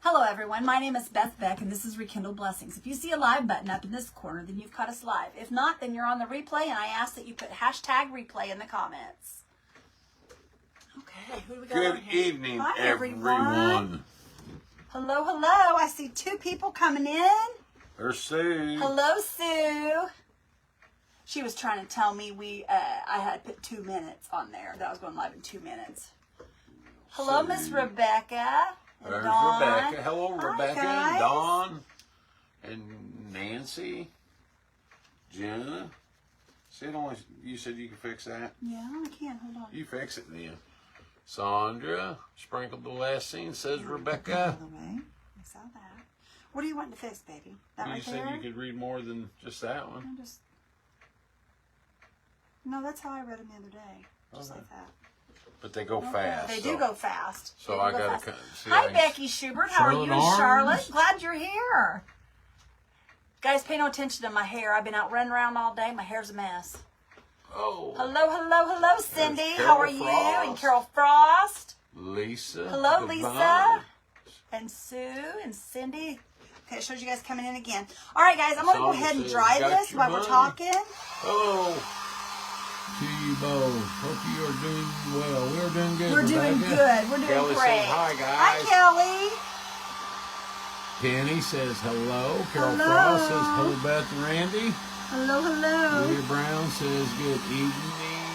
Hello everyone, my name is Beth Beck and this is Rekindle Blessings. If you see a live button up in this corner, then you've caught us live. If not, then you're on the replay, and I ask that you put hashtag replay in the comments. Okay, who do we got Good on here? evening, Hi, everyone. Hello, hello. I see two people coming in. There's Sue. Hello, Sue. She was trying to tell me I had put 2 minutes on there, that I was going live in 2 minutes. Hello, Sue. Miss Rebecca. There's Dawn. Rebecca. Hello, Hi, Rebecca guys. and Dawn and Nancy, Jenna. See, you said you could fix that. Yeah, I can. Hold on. You fix it then. Sandra, sprinkled the last scene, says By Rebecca. the way, I saw that. What do you want to fix, baby? That You right said there? you could read more than just that one. No, that's how I read them the other day. Just Okay. like that. But they go fast. They so. do go fast. So They do I go got fast. to see. Hi, Becky Schubert. How are you, Charlotte Charlotte? Arms. Glad you're here. Guys, pay no attention to my hair. I've been out running around all day. My hair's a mess. Oh. Hello, hello, hello, Cindy. There's How are Carol you? Frost. And Carol Frost. Lisa. Hello, Devon. Lisa. And Sue and Cindy. Okay, it shows you guys coming in again. All right, guys, I'm going to go Sandra ahead and says, dry "Got this your while we're money." talking. Hello. To you both. Hope you are doing well. We're doing good. We're doing Rebecca. good. We're doing Kelly great. says hi, guys. Hi, Kelly. Penny says hello. Carol Hello. Frost says hello, Beth and Randy. Hello, hello. Leah Brown says good evening.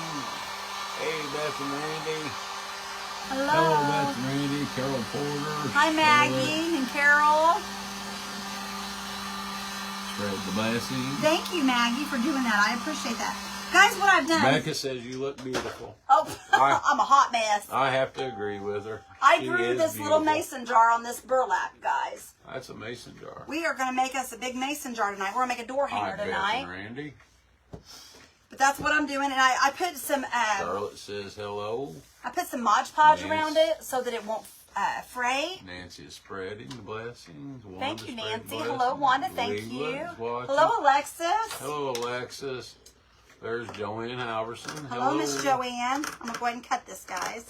Hey, Beth and Randy. Hello. Hello, Beth and Randy. Carol Porter. Hi, Maggie and Carol. Spread the blessing. Thank you, Maggie, for doing that. I appreciate that. Guys, what I've done. Becca says you look beautiful. Oh, I- I'm a hot mess. I have to agree with her. I She grew is this little beautiful. mason jar on this burlap, guys. That's a mason jar. We are going to make us a big mason jar tonight. We're going to make a door Hi, hanger Beth tonight. and Randy. But that's what I'm doing. And I put some Charlotte says hello. Mod Podge Yes. around it so that it won't fray. Nancy is spreading the blessings. Wanda Thank you, spreading Nancy. blessings. Hello, Wanda. Thank Leland you. is watching. Hello, Alexis. Hello, Alexis. There's Joanne Halverson. Hello, Miss Joanne. I'm going to go ahead and cut this, guys.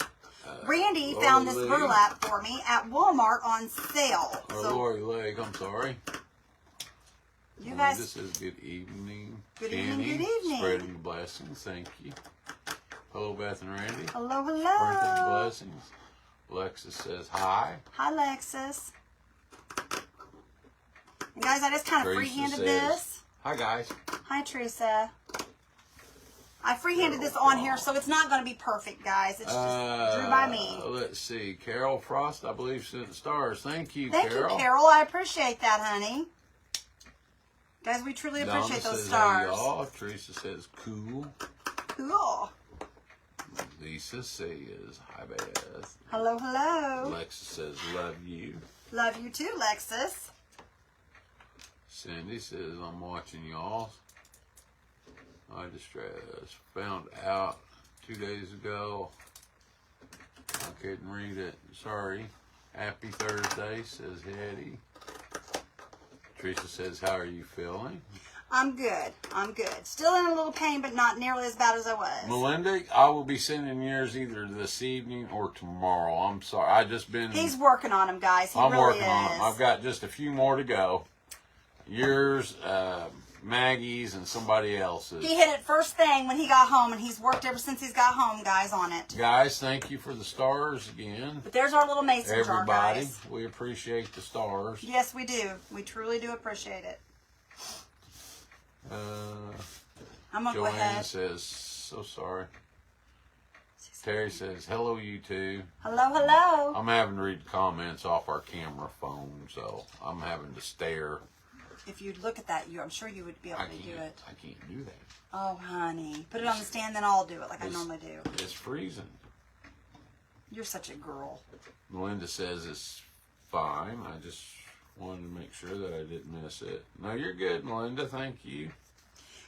Randy Lori found this Lee. burlap for me at Walmart on sale. Or So Lori Lake, I'm sorry. you This guys, is good evening. Good Kenny, evening, good evening. Spreading the blessings. Thank you. Hello, Beth and Randy. hello, Sprinkling hello. blessings. Alexis says hi. Hi, Lexus. And guys, I just kind of Teresa free-handed says- this. Hi, guys. Hi, Teresa. I free-handed this on here, so it's not going to be perfect, guys. It's just drew by me. Let's see. Carol Frost, I believe, sent stars. Thank you, Thank Carol. you, Carol. I appreciate that, honey. Guys, we truly Donna appreciate those says, stars. Hey, y'all. Teresa says, cool. Cool. Lisa says, hi, Beth. Hello, hello. Alexis says, love you. Love you too, Lexus. Cindy says, I'm watching y'all. I just found out 2 days ago. I couldn't read it. Sorry. Happy Thursday, says Hetty. Teresa says, how are you feeling? I'm good. I'm good. Still in a little pain, but not nearly as bad as I was. Melinda, I will be sending yours either this evening or tomorrow. I'm sorry. I just been... He's working on them, guys. He I'm really working is. on them. I've got just a few more to go. Yours, Maggie's, and somebody else's. He hit it first thing when he got home, and he's worked ever since he's got home, guys, on it. Guys, thank you for the stars again. But there's our little mason jar, Everybody, guys. we appreciate the stars. Yes, we do. We truly do appreciate it. I'm going to go Joanne ahead. says, so sorry. Terry says, hello, you two. Hello, hello. I'm having to read the comments off our camera phone, so I'm having to stare. If you'd look at that, I'm sure you would be able to do it. I can't do that. Oh, honey. Put it on the stand, then I'll do it like I normally do. It's freezing. You're such a girl. Melinda says it's fine. I just wanted to make sure that I didn't miss it. No, you're good, Melinda. Thank you.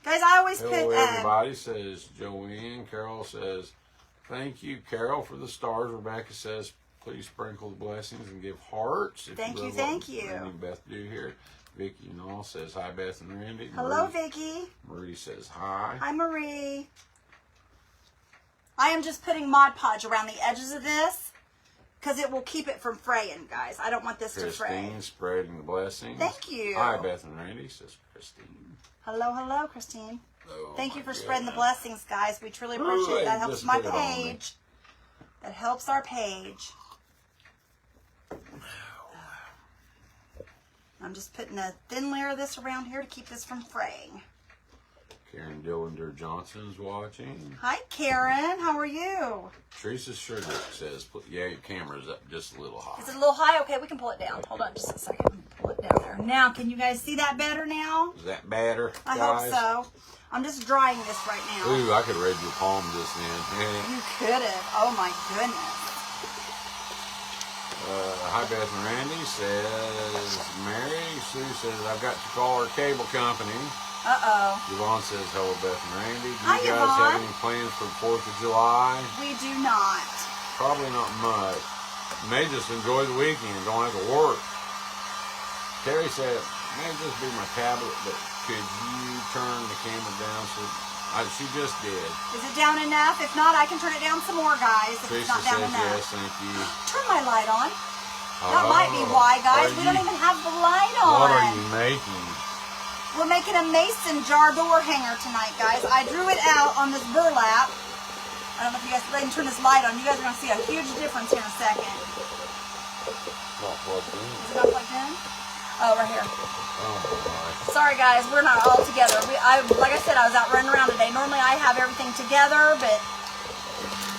Guys, I always Hello, put... everybody, says Joanne. Carol says, thank you, Carol, for the stars. Rebecca says, please sprinkle the blessings and give hearts. If Thank you, love thank what you. Randy and Beth do here. Vicky and all says, hi, Beth and Randy. Hello, Marie, Vicky. Marie says, hi. Hi, Marie. I am just putting Mod Podge around the edges of this. because it will keep it from fraying, guys. I don't want this to fray. Christine spreading the blessings. Thank you. Hi, Beth and Randy, says Christine. Hello, hello, Christine. Oh, Thank you my for spreading the goodness. blessings, guys. We truly appreciate it. That helps just my hit it on me. page. That helps our page. I'm just putting a thin layer of this around here to keep this from fraying. Karen Dillander Johnson's watching. Hi, Karen. How are you? Teresa Sugar says, yeah, your camera's up just a little high. Is it a little high? Okay, we can pull it down. Hold on just a second. Let me pull it down there. Now, can you guys see that better now? Is that better, I guys? hope so. I'm just drying this right now. Ooh, I could read your palm just then. You could have. Oh, my goodness. Hi, Beth and Randy, says Mary. Sue says, I've got to call our cable company. Uh-oh. Yvonne says, hello, Beth and Randy. Do Hi, you guys have Yvonne. any plans for the 4th of July? We do not. Probably not much. May just enjoy the weekend, don't have to work. Terry said, may just be my tablet, but could you turn the camera down? So she just did. Is it down enough? If not, I can turn it down some more, guys. If it's Teresa not down says enough. yes, thank you. Turn my light on. That might be why, guys. We don't even have the light on. What are you making? We're making a mason jar door hanger tonight, guys. I drew it out on this burlap. I don't know if you guys can turn this light on. You guys are going to see a huge difference here in a second. Not plugged in. Is it not plugged in? Oh, right here. Oh my. Sorry, guys. We're not all together. Like I said, I was out running around today. Normally, I have everything together, but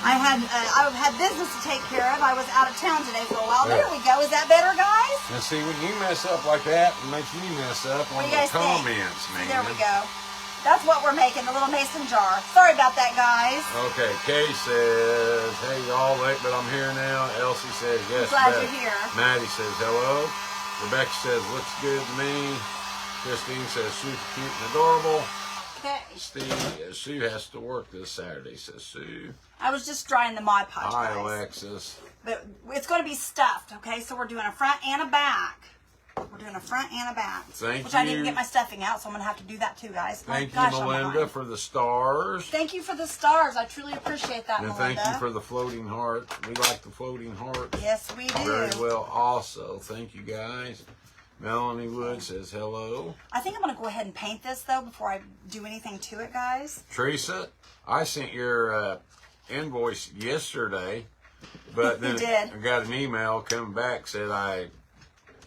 I had business to take care of. I was out of town today for a while. Yeah. There we go. Is that better, guys? Now see, when you mess up like that, it makes me mess up on What do the you guys think? comments, man. There we go. That's what we're making, the little mason jar. Sorry about that, guys. Okay, Kay says, hey, y'all late, but I'm here now. Elsie says, yes, Glad Beth. you're here. Maddie says, hello. Rebecca says, looks good to me. Christine says, super cute and adorable. Okay. Sue has to work this Saturday, says Sue. I was just drying the Mod Podge, Hi, guys. Alexis. But it's going to be stuffed, okay? So we're doing a front and a back. We're doing a front and a back. Thank Which I you. didn't get my stuffing out, so I'm going to have to do that too, guys. My Thank you, gosh, I'm Melinda, behind. for the stars. Thank you for the stars. I truly appreciate that, And Melinda. thank you for the floating heart. We like the floating heart. Yes, we do. Very well also. Thank you, guys. Melanie Wood says hello. I think I'm going to go ahead and paint this, though, before I do anything to it, guys. Teresa, I sent your invoice yesterday, but then did. I got an email coming back said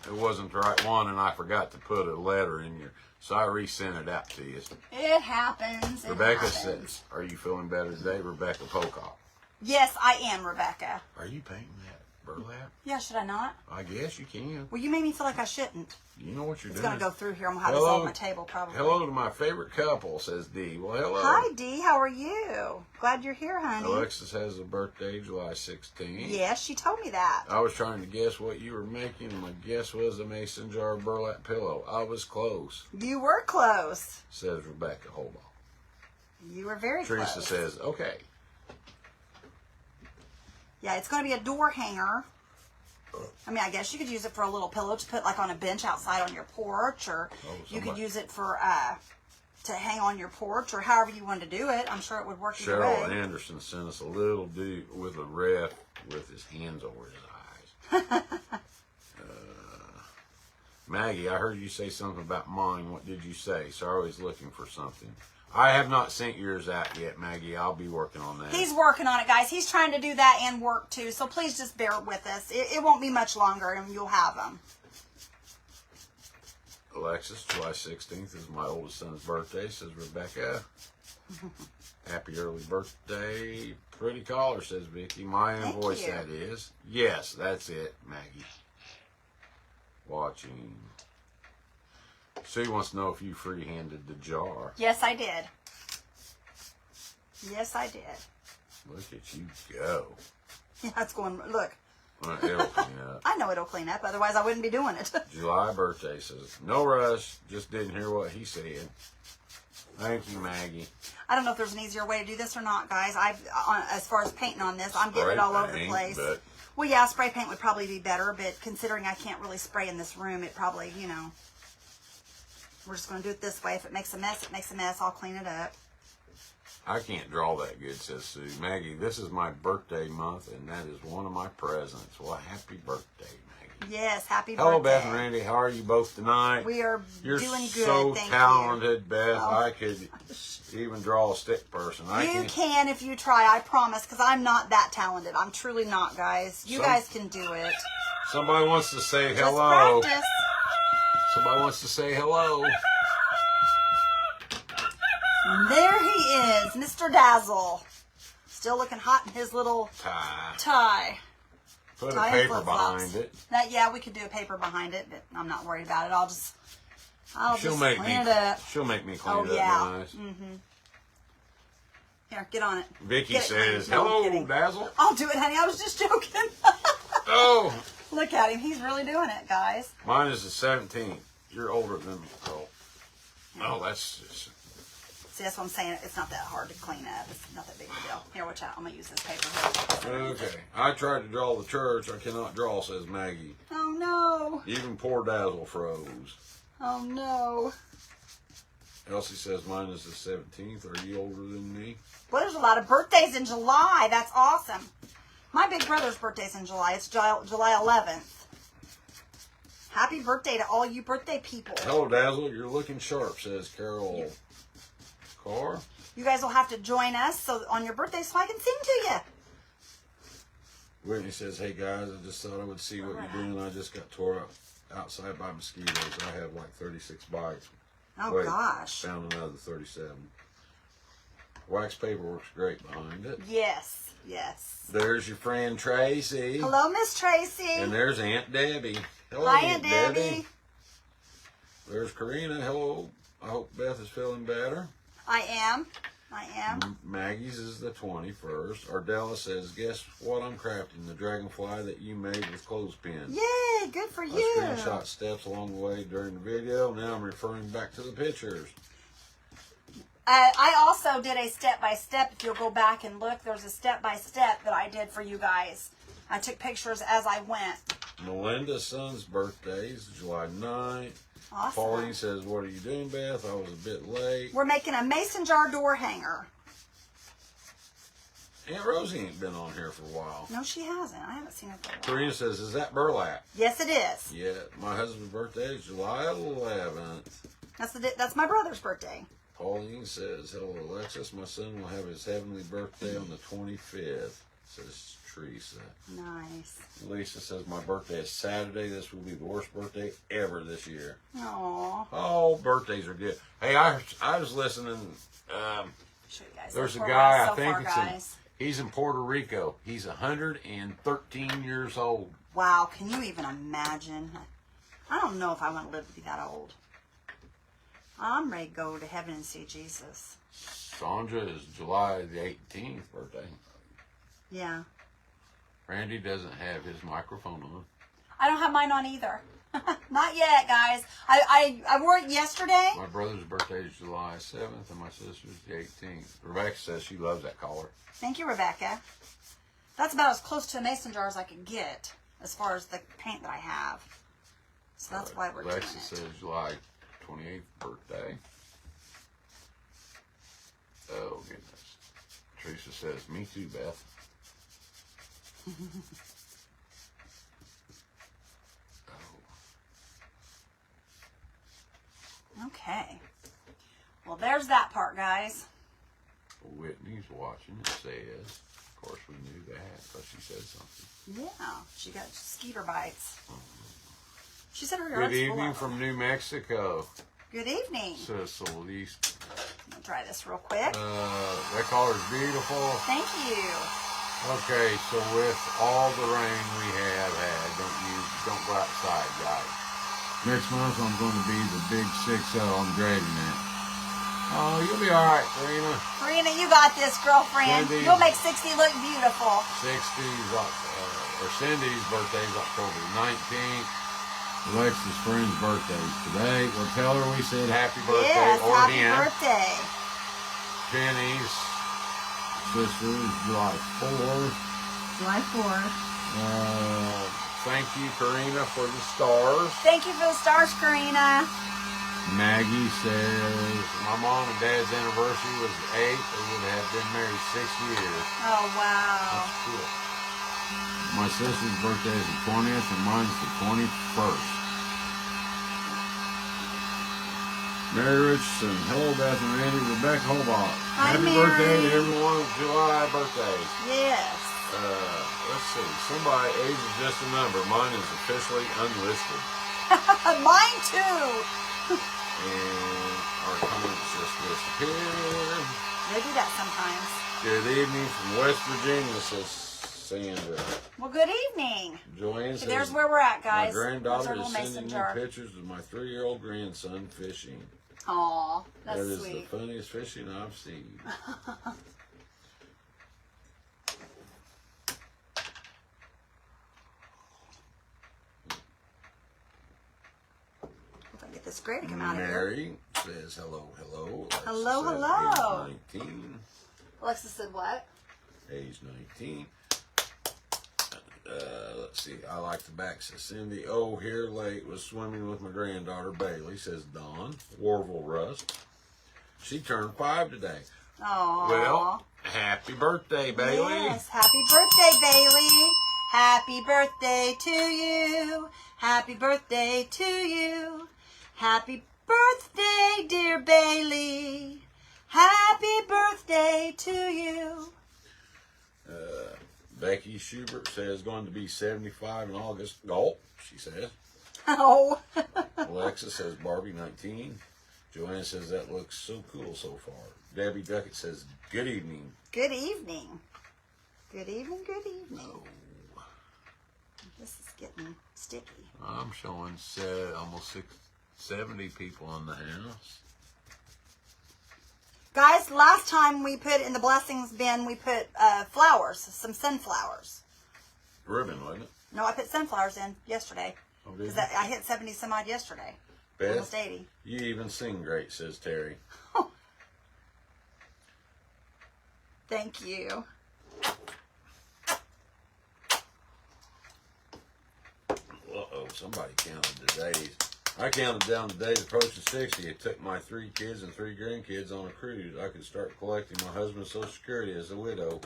it wasn't the right one, and I forgot to put a letter in your, so I resent it out to you. It happens. It Rebecca happens. says, are you feeling better today? Rebecca Pocock. Yes, I am, Rebecca. Are you painting that burlap? Yeah, should I not? I guess you can. Well, you made me feel like I shouldn't. You know what you're It's doing. going to go through here. I'm going to have this all on my table, probably. Hello to my favorite couple, says Dee. Well, hello. Hi, Dee. How are you? Glad you're here, honey. Alexis has a birthday, July 16th. Yes, she told me that. I was trying to guess what you were making, and my guess was a mason jar burlap pillow. I was close, You were close. says Rebecca. Hold on. You were very Teresa close. says, okay. Yeah, it's going to be a door hanger. I mean, I guess you could use it for a little pillow to put like on a bench outside on your porch, or you could use it for to hang on your porch, or however you wanted to do it. I'm sure it would work either Cheryl way. Anderson sent us a little dude with a ref with his hands over his eyes. Maggie, I heard you say something about mine. What did you say? So I was looking for something. I have not sent yours out yet, Maggie. I'll be working on that. He's working on it, guys. He's trying to do that and work too. So please just bear with us. It won't be much longer, and you'll have them. Alexis, July 16th is my oldest son's birthday, says Rebecca. Happy early birthday. Pretty caller, says Vicky. My invoice, you. that is. Yes, that's it, Maggie. Watching. Sue wants to know if you free-handed the jar. Yes, I did. Yes, I did. Look at you go. Yeah, it's going, look. It'll clean up. I know it'll clean up. Otherwise, I wouldn't be doing it. July birthday says, no rush. Just didn't hear what he said. Thank you, Maggie. I don't know if there's an easier way to do this or not, guys. As far as painting on this, I'm getting Spray it all over the paint, place. but- Well, yeah, spray paint would probably be better, but considering I can't really spray in this room, it probably, you know, we're just going to do it this way. If it makes a mess, it makes a mess. I'll clean it up. I can't draw that good, says Sue. Maggie, this is my birthday month, and that is one of my presents. Well, happy birthday, Maggie. Yes, happy Hello, birthday. Beth and Randy. How are you both tonight? We are You're doing good, so thank talented, Beth. Oh. I could even draw a stick person. You can if you try, I promise, because I'm not that talented. I'm truly not, guys. You guys can do it. Somebody wants to say Just hello. practice. Somebody wants to say hello. And there he is, Mr. Dazzle. Still looking hot in his little tie. Put Tie a and paper flip-flops. behind it. Yeah, we could do a paper behind it, but I'm not worried about it. I'll just She'll make clean it up. She'll make me clean Oh, it up yeah. nice. Here, get on it. Vicky Get it says, clean. No, I'm hello, kidding. Dazzle. I'll do it, honey. I was just joking. Oh, Look at him. He's really doing it, guys. mine is the 17th. You're older than me, Cole. Oh, that's just... See, that's what I'm saying. It's not that hard to clean up. It's not that big of a deal. Here, watch out. I'm going to use this paper here. Okay. I tried to draw the church. I cannot draw, says Maggie. Oh, no. Even poor Dazzle froze. Oh, no. Elsie says mine is the 17th. Are you older than me? Well, there's a lot of birthdays in July. That's awesome. My big brother's birthday's in July. It's July 11th. Happy birthday to all you birthday people. Hello, Dazzle. You're looking sharp, says Carol Carr. You guys will have to join us on your birthday so I can sing to you. Whitney says, hey, guys, I just thought I would see what you're doing. I just got tore up outside by mosquitoes. I have like 36 bites. Oh, Wait, gosh. Found another 37. Wax paper works great behind it. Yes, yes. There's your friend Tracy. Hello, Miss Tracy. And there's Aunt Debbie. Hello, Hi, Aunt Debbie. There's Karina. Hello. I hope Beth is feeling better. I am. Maggie's is the 21st. Ardella says, guess what I'm crafting? The dragonfly that you made with clothespins. Yay, good for I you. screenshot steps along the way during the video. Now I'm referring back to the pictures. I also did a step-by-step. If you'll go back and look, there's a step-by-step that I did for you guys. I took pictures as I went. Melinda's son's birthday is July 9th. Awesome. Pauline says, what are you doing, Beth? I was a bit late. We're making a mason jar door hanger. Aunt Rosie ain't been on here for a while. No, she hasn't. I haven't seen her for a while. Karina says, is that burlap? Yes, it is. Yeah, my husband's birthday is July 11th. That's my brother's birthday. Pauline says, hello, Alexis. My son will have his heavenly birthday on the 25th, says Teresa. Nice. Lisa says, my birthday is Saturday. This will be the worst birthday ever this year. Aww. Oh, birthdays are good. Hey, I was listening. Show you guys. There's so a far, guy, so I think far, it's guys. he's in Puerto Rico. He's 113 years old. Wow, can you even imagine? I don't know if I want to live to be that old. I'm ready to go to heaven and see Jesus. Sandra is July the 18th birthday. Yeah. Randy doesn't have his microphone on. I don't have mine on either. Not yet, guys. I wore it yesterday. My brother's birthday is July 7th, and my sister's the 18th. Rebecca says she loves that collar. Thank you, Rebecca. That's about as close to a mason jar as I could get as far as the paint that I have. So that's why we're doing Alexis it. says July 28th birthday. Oh, goodness. Teresa says, me too, Beth. Okay. Well, there's that part, guys. Whitney's watching, it says. Of course, we knew that because she said something. Yeah, she got skeeter bites. She said her Good yard's full evening of from them. New Mexico, Good evening. says Solis. I'm gonna try this real quick. That collar's beautiful. Thank you. Okay, so with all the rain we have had, don't go outside, guys. Next month I'm going to be the big 6-0. I'm dreading it. Oh, you'll be all right, Karina. Karina, you got this, girlfriend. Cindy. You'll make 60 look beautiful. 60's or Cindy's birthday's October 19th. Alexis' friend's birthday's today. Well, tell her we said happy birthday Yes, or happy him. birthday. Jenny's sister is July 4th. July 4th. Thank you, Karina, for the stars. Thank you for the stars, Karina. Maggie says, My mom and dad's anniversary was the 8th. They would have been married 6 years. Oh, wow. That's cool. my sister's birthday is the 20th and mine's the 21st. Mary Richardson, hello Beth and Randy, Rebecca Hobart. Hi, Happy Mary. birthday to Everyone, July birthdays. Yes. Let's see. Somebody, age is just a number. Mine is officially unlisted. Mine too. And our comments just disappeared. They do that sometimes. Good evening from West Virginia, says Sandra. Well, good evening. Joanne says, There's where we're at, my guys. granddaughter There's is our little sending mason me jar. pictures of my 3-year-old grandson fishing. Aw, that's That is sweet. the funniest fishing I've seen. If I get this gray to come out of here. Mary says, hello, hello. Alexa Hello, says, hello. Age 19. Alexa said what? Age 19. Let's see. I like the back, says Cindy. Oh, here late was swimming with my granddaughter Bailey, says Dawn. Warville Rust. She turned 5 today. Aw. Well, happy birthday, Bailey. Yes, happy birthday, Bailey. Happy birthday to you. Happy birthday to you. Happy birthday, dear Bailey. Happy birthday to you. Becky Schubert says going to be 75 in August. Gulp, she says. Oh. Alexa says Barbie 19. Joanne says that looks so cool so far. Debbie Duckett says good evening. Good evening. Good evening, good evening. Oh, This is getting sticky. I'm showing almost 70 people in the house. Guys, last time we put in the blessings bin, we put flowers, some sunflowers. Ribbon, wasn't it? No, I put sunflowers in yesterday. Oh, did Because you? I hit 70 some odd yesterday. Almost Beth, 80. you even sing great, says Terry. Thank you. Uh-oh, somebody counted the days. I counted down the days approaching 60. It took my 3 kids and 3 grandkids on a cruise. I could start collecting my husband's Social Security as a widow.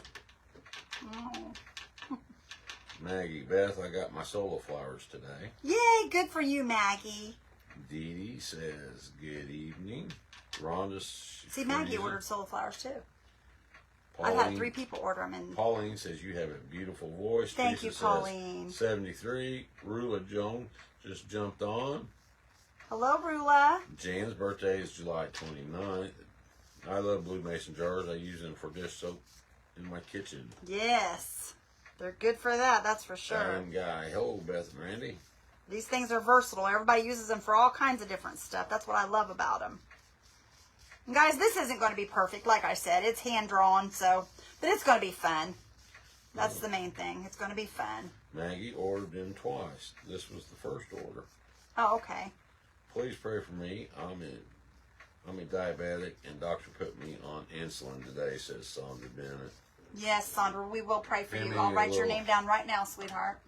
Oh. Maggie, Beth, I got my solo flowers today. Yay, good for you, Maggie. Dee Dee says, good evening. Rhonda. See, Maggie ordered solar flowers too. Pauline, I've had 3 people order them. And Pauline says, you have a beautiful voice. Thank Teresa you, says, Pauline. 73. Rula Jones just jumped on. hello, Rula. Jan's birthday is July 29th. I love blue mason jars. I use them for dish soap in my kitchen. Yes, they're good for that. That's for sure. Aaron Guy. Hello, Beth and Randy. These things are versatile. Everybody uses them for all kinds of different stuff. That's what I love about them. And guys, this isn't going to be perfect. Like I said, it's hand-drawn, so, but it's going to be fun. That's the main thing. It's going to be fun. Maggie ordered them twice. This was the first order. Oh, okay. Please pray for me. I'm a diabetic, and doctor put me on insulin today, says Sandra Bennett. Yes, Sandra, we will pray for Give you. me I'll a write your little- name down right now, sweetheart.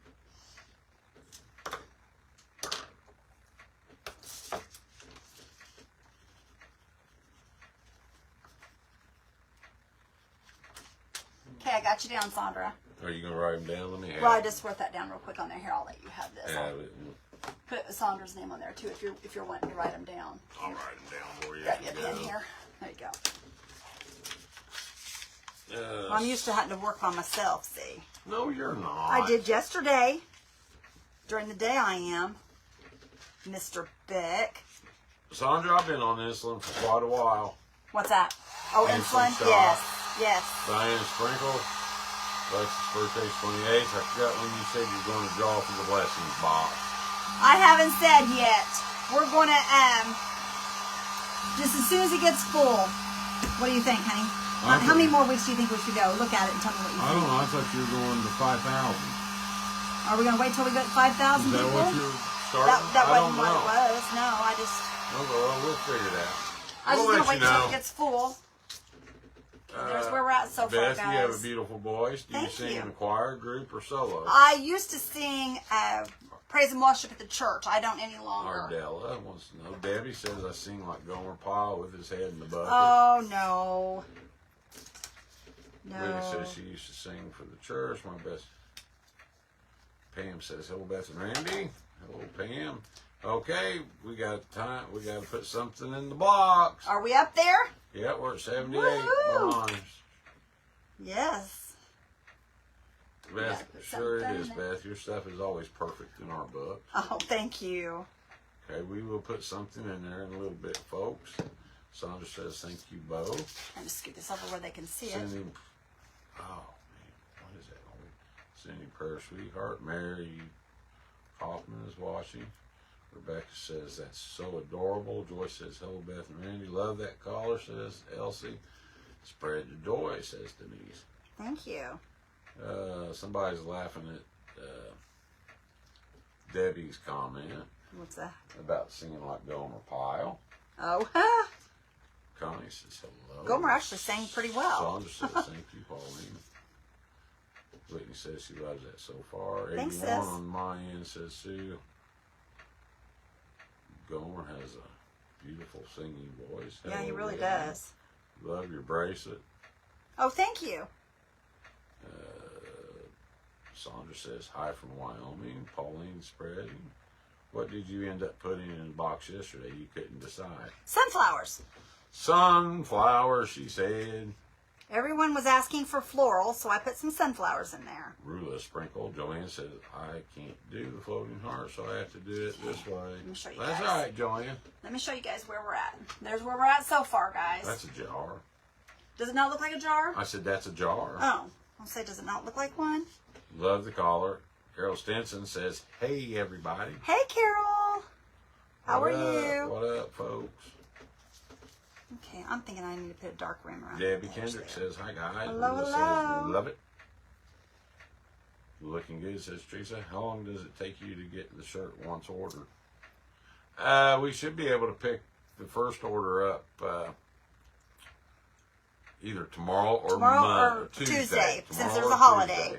Okay, I got you down, Sandra. Are you going to write them down? Let me have Well, I it. just wrote that down real quick on there. Here, I'll let you have this. Have it. Put Sandra's name on there too if you're wanting to write them down. I'll write them down for you. Grab as you a we pen go. here. There you go. Well, I'm used to having to work by myself, see. No, you're not. I did yesterday. During the day I am. Mr. Beck. Sandra, I've been on insulin for quite a while. What's that? Oh, Insulin insulin? shot. Yes. Yes. Diane Sprinkle. Alexis' birthday's 28th. I forgot when you said you were going to draw from the blessings box. I haven't said yet. We're going to, just as soon as it gets full. What do you think, honey? How many more weeks do you think we should go? Look at it and tell me what you I think. don't know. I thought you were going to 5,000. Are we going to wait till we get 5,000 Is that people? what you're Starting? That I don't wasn't what know. it was. No, I just... Okay, well, we'll figure it out. I was We'll going to let wait you till know. it gets full. There's where we're at so far, Beth, guys. you have a beautiful voice. Do you Thank sing you. in a choir, group, or solo? I used to sing praise and worship at the church. I don't any longer. Ardella wants to know. Debbie says I sing like Gomer Pyle with his head in the bucket. Oh, no. Lily No. says she used to sing for the church. My best. Pam says, hello, Beth and Randy. Hello, Pam. Okay, we got time. We got to put something in the box. Are we up there? Yeah, we're at 78 Woohoo! lines. Yes. Beth, gotta put sure it something is, in there. Beth. Your stuff is always perfect in our book. Oh, thank you. Okay, we will put something in there in a little bit, folks. Sandra says, thank you both. I'm just scoot this over where they can see it. Sending, oh, man, what is that? Sending prayer, sweetheart. Mary Hoffman is watching. Rebecca says, that's so adorable. Joyce says, hello, Beth and Randy. Love that caller, says Elsie. Spread the joy, says Denise. Thank you. Somebody's laughing at Debbie's comment What's that? about singing like Gomer Pyle. Oh, Connie says, hello. Gomer actually sang pretty well. Sandra says, thank you, Pauline. Whitney says she loves that so far. Thanks, 81 sis. on my end says Sue. Gomer has a beautiful singing voice. Yeah, he Hello, really Lynn. does. Love your bracelet. Oh, thank you. Sandra says, hi from Wyoming. Pauline spreading. What did you end up putting in the box yesterday? You couldn't decide. Sunflowers. Sunflower, she said. Everyone was asking for floral, so I put some sunflowers in there. Rula sprinkle. Joanne says, I can't do the floating heart, so I have to do it this way. Let me show you That's guys. all right, Joanne. Let me show you guys where we're at. There's where we're at so far, guys. That's a jar. Does it not look like a jar? I said, that's a jar. Oh, I'll say, does it not look like one? Love the caller. Carol Stinson says, hey, everybody. Hey, Carol. How What are up? you? What up, folks? Okay, I'm thinking I need to put a dark rim around Debbie the edge Kendrick there. says, hi, guys. Hello, Linda hello. says, love it. Looking good, says Teresa. How long does it take you to get the shirt once ordered? We should be able to pick the first order up either tomorrow or Tuesday, since Tomorrow there's or a holiday. Tuesday.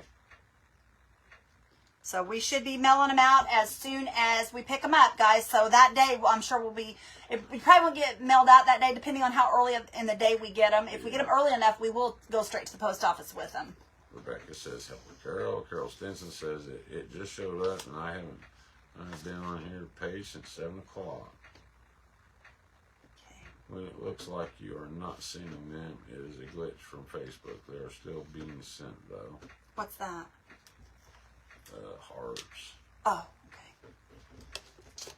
So we should be mailing them out as soon as we pick them up, guys. So that day, I'm sure we probably won't get mailed out that day, depending on how early in the day we get them. If we get them early enough, we will go straight to the post office with them. Rebecca says, hello, Carol. Carol Stinson says, it just showed up, and I've been on here paid since 7 o'clock. Okay. Well, it looks like you are not sending them. It is a glitch from Facebook. They are still being sent, though. What's that? Hearts. Oh, okay.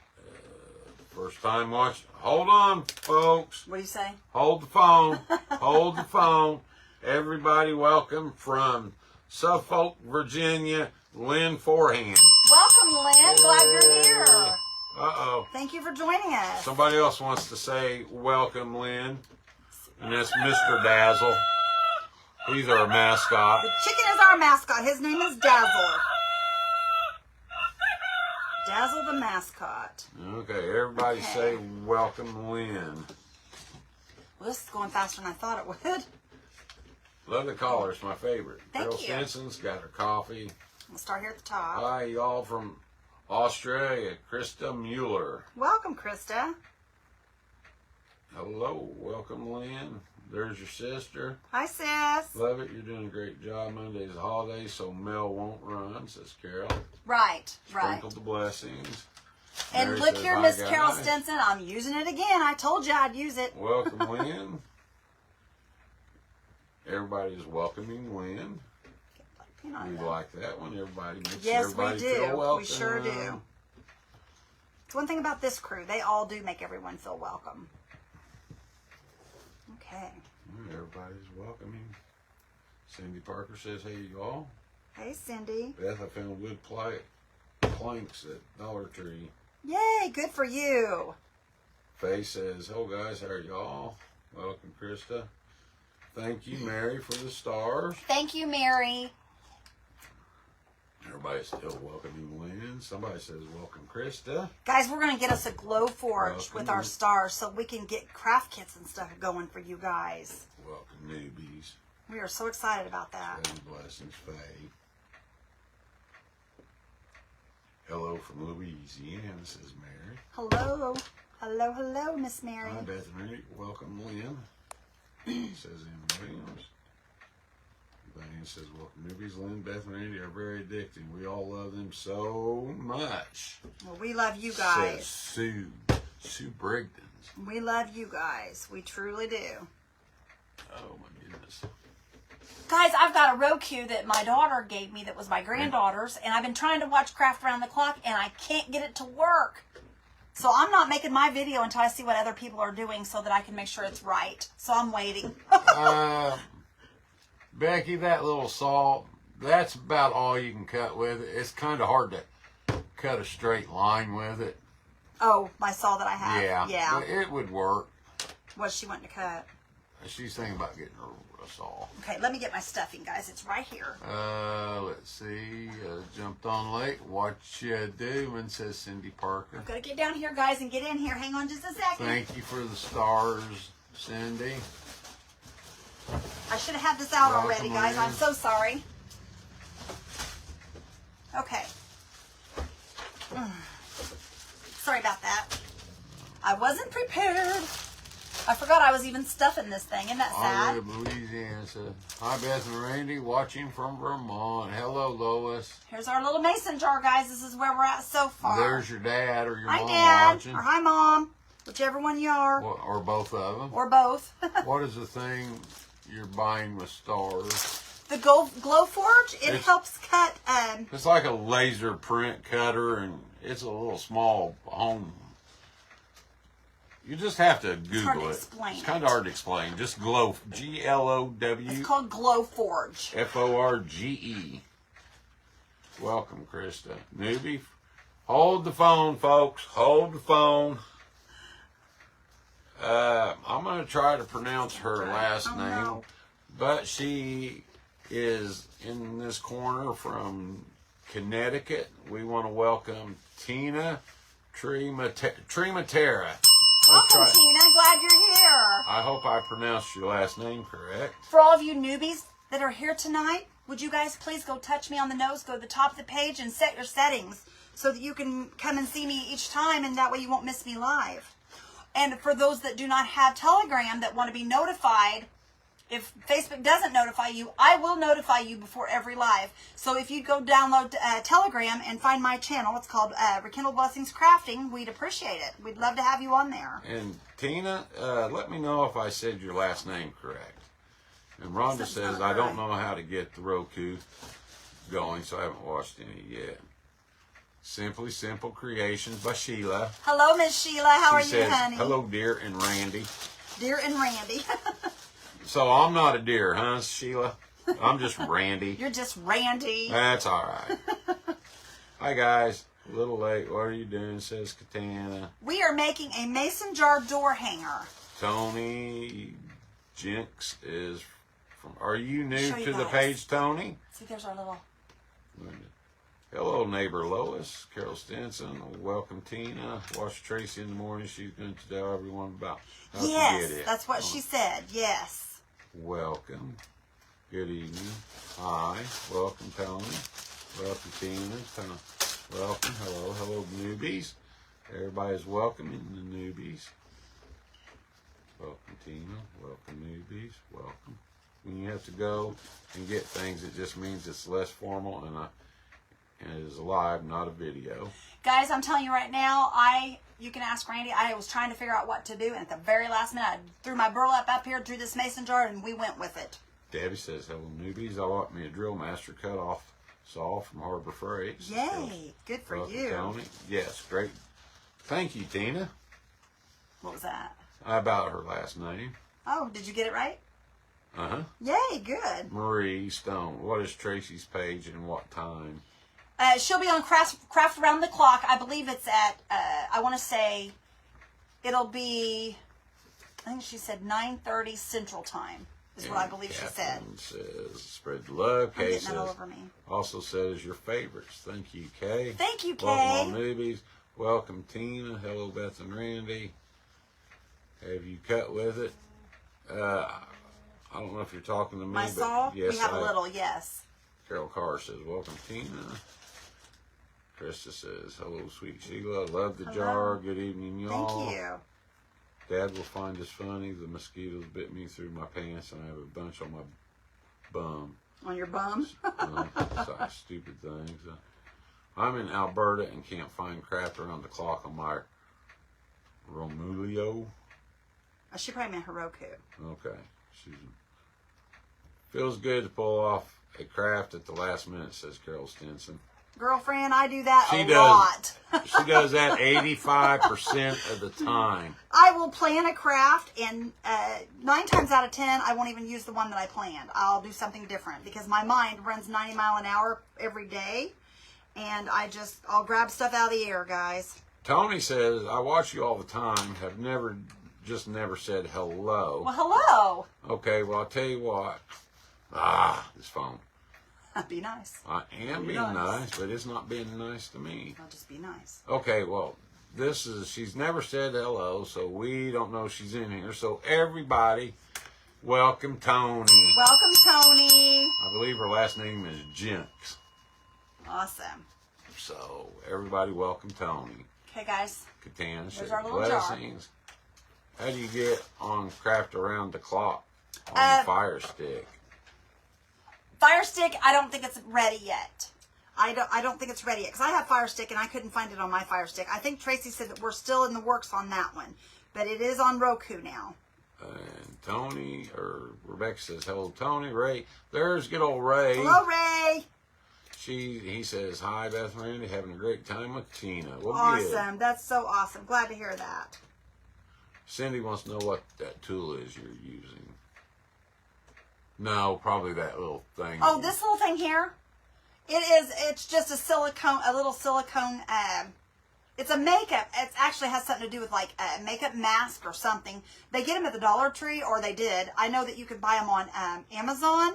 First time watch. Hold on, folks. What do you say? Hold the phone. Hold the phone. Everybody, welcome from Suffolk, Virginia, Lynn Forehand. Welcome, Lynn. Glad you're here. Uh-oh. Thank you for joining us. Somebody else wants to say welcome, Lynn. And that's Mr. Dazzle. He's our mascot. The chicken is our mascot. His name is Dazzle. Dazzle the mascot. Okay, everybody Okay. say welcome, Lynn. Well, this is going faster than I thought it would. Love the caller. It's my favorite. Thank Carol you. Stinson's got her coffee. We'll start here at the top. Hi, y'all from Australia. Krista Mueller. Welcome, Krista. Hello. Welcome, Lynn. There's your sister. Hi, sis. Love it. You're doing a great job. Monday's a holiday, so Mel won't run, says Carol. Right, right. Sprinkle the blessings. And Mary look says, here, "Hi, Miss guys." Carol Stinson. I'm using it again. I told you I'd use it. Welcome, Lynn. Everybody's welcoming Lynn. We like that one. Everybody makes Yes, everybody we do. feel welcome. We sure do. It's one thing about this crew. They all do make everyone feel welcome. Okay. Everybody's welcoming. Cindy Parker says, hey, y'all. Hey, Cindy. Beth, I found wood planks at Dollar Tree. Yay, good for you. Faye says, hello, guys. How are y'all? Welcome, Krista. Thank you, Mary, for the stars. Thank you, Mary. Everybody's still welcoming Lynn. Lynn. Somebody says, welcome, Krista. Guys, we're going to get us a glow forge Welcome. with our stars so we can get craft kits and stuff going for you guys. Welcome, newbies. We are so excited about that. Many blessings, Faye. Hello from Louisiana, says Mary. Hello. Hello, hello, Miss Mary. Hi, Bethany. Welcome, Lynn. Says Ann Williams. Diane says, welcome, newbies. Lynn, Beth, and Randy are very addicting. We all love them so much. Well, we love you Says guys. Sue Brigdens. We love you guys. We truly do. Oh, my goodness. Guys, I've got a Roku that my daughter gave me that was my granddaughter's, and I've been trying to watch Craft Around the Clock, and I can't get it to work. So I'm not making my video until I see what other people are doing so that I can make sure it's right. So I'm waiting. Becky, that little saw, that's about all you can cut with it. It's kind of hard to cut a straight line with it. Oh, my saw that I have. Yeah. Yeah. But it would work. What's she wanting to cut? She's thinking about getting a saw. Okay, let me get my stuffing, guys. It's right here. Let's see. Jumped on late. What you doing, says Cindy Parker. I've got to get down here, guys, and get in here. Hang on just a second. Thank you for the stars, Cindy. I should have had this out Welcome already, guys. in. I'm so sorry. Okay. Sorry about that. I wasn't prepared. I forgot I was even stuffing this thing. Isn't that I sad? live in Louisiana. Said, hi, Beth and Randy, watching from Vermont. Hello, Lois. Here's our little mason jar, guys. This is where we're at so far. There's your dad or your Hi, mom Dad. watching. Or hi, Mom. Whichever one you are. Or both of them. Or both. What is the thing you're buying with stars? The Glow Forge, it It's- helps cut... It's like a laser print cutter, and it's a little small home. You just have to hard to Google it. explain It's it. kind of hard to explain. Just Glow, G-L-O-W. It's called Glow Forge. F-O-R-G-E. Welcome, Krista. Newbie, hold the phone, folks. Hold the phone. I'm going to try to pronounce her last Oh, name, no. but she is in this corner from Connecticut. We want to welcome Tina Trematera. Welcome, Tina. Glad you're here. I hope I pronounced your last name correct. For all of you newbies that are here tonight, would you guys please go touch me on the nose, go to the top of the page and set your settings so that you can come and see me each time, and that way you won't miss me live. And for those that do not have Telegram that want to be notified, if Facebook doesn't notify you, I will notify you before every live. So if you go download Telegram and find my channel, it's called Rekindle Blessings Crafting, we'd appreciate it. We'd love to have you on there. And Tina, let me know if I said your last name correct. And Rhonda That's says, not I don't right. know how to get the Roku going, so I haven't watched any yet. Simply Simple Creations by Sheila. Hello, Miss Sheila. How are She you, says, honey? hello, dear, and Randy. Dear and Randy. So I'm not a deer, huh, Sheila? I'm just Randy. You're just Randy. That's all right. Hi, guys. A little late. What are you doing, says Katana. We are making a mason jar door hanger. Tony Jinx is from... Are you new Show you to the guys. page, Tony? See, there's our little... Hello, neighbor Lois. Carol Stinson. Welcome, Tina. Watch Tracy in the morning. She's going to tell everyone about how to Yes, get it. that's what she said. Yes. Welcome. Good evening. Hi. Welcome, Tony. Welcome, Tina. Welcome. Hello. Hello, newbies. Everybody's welcoming the newbies. Welcome, Tina. Welcome, newbies. Welcome. When you have to go and get things, it just means it's less formal and it is live, not a video. Guys, I'm telling you right now, you can ask Randy, I was trying to figure out what to do, and at the very last minute, I threw my burlap up here, drew this mason jar, and we went with it. Debbie says, hello, newbies. I want me a drill master cut off saw from Harbor Freight. Yay, good for Welcome, you. Tony. Yes, great. Thank you, Tina. What was that? About her last name. Oh, did you get it right? Uh-huh. Yay, good. Marie Stone. What is Tracy's page and what time? She'll be on Craft Around the Clock. I believe it's at, I want to say, it'll be, I think she said 9:30 Central Time. is what I believe she said. Catherine says, spread the love. I'm Kay getting that all says, over me. also says your favorites. Thank you, Kay. Thank you, Welcome all Kay. newbies. Welcome, Tina. Hello, Beth and Randy. Have you cut with it? I don't know if you're talking to me. My but saw? yes, We have a little, yes. Carol Carr says, welcome, Tina. Krista says, hello, sweet Sheila. Love the Hello. jar. Good evening, y'all. Thank you. Dad will find this funny. The mosquitoes bit me through my pants, and I have a bunch on my bum. On your bum? Such stupid things. I'm in Alberta and can't find crap around the clock on my Romulio. She probably meant Heroku. Okay. Feels good to pull off a craft at the last minute, says Carol Stinson. Girlfriend, I do that She a does. lot. She does that 85% of the time. I will plan a craft, and 9 times out of 10, I won't even use the one that I planned. I'll do something different because my mind runs 90 miles an hour every day, and I'll grab stuff out of the air, guys. Tony says, I watch you all the time, have never said hello. Well, hello. Okay, well, I'll tell you what. This phone. Be nice. I am Be being nice. nice, but it's not being nice to me. I'll just be nice. Okay, well, she's never said hello, so we don't know she's in here. So everybody, welcome Tony. Welcome, Tony. I believe her last name is Jinx. Awesome. So everybody, welcome Tony. Okay, guys. Katana says, our little jar. blessings. How do you get on craft around the clock on the Fire Stick? Fire Stick, I don't think it's ready yet. I don't think it's ready yet because I have Fire Stick and I couldn't find it on my Fire Stick. I think Tracy said that we're still in the works on that one, but it is on Roku now. And Tony, or Rebecca says, hello, Tony. Ray, there's good old Ray. Hello, Ray. He says, hi, Beth and Randy, having a great time with Tina. Well, Awesome. good. That's so awesome. Glad to hear that. Cindy wants to know what that tool is you're using. No, probably that little thing. Oh, this little thing here? It's just a little silicone, it's a makeup. It actually has something to do with like a makeup mask or something. They get them at the Dollar Tree, or they did. I know that you could buy them on Amazon,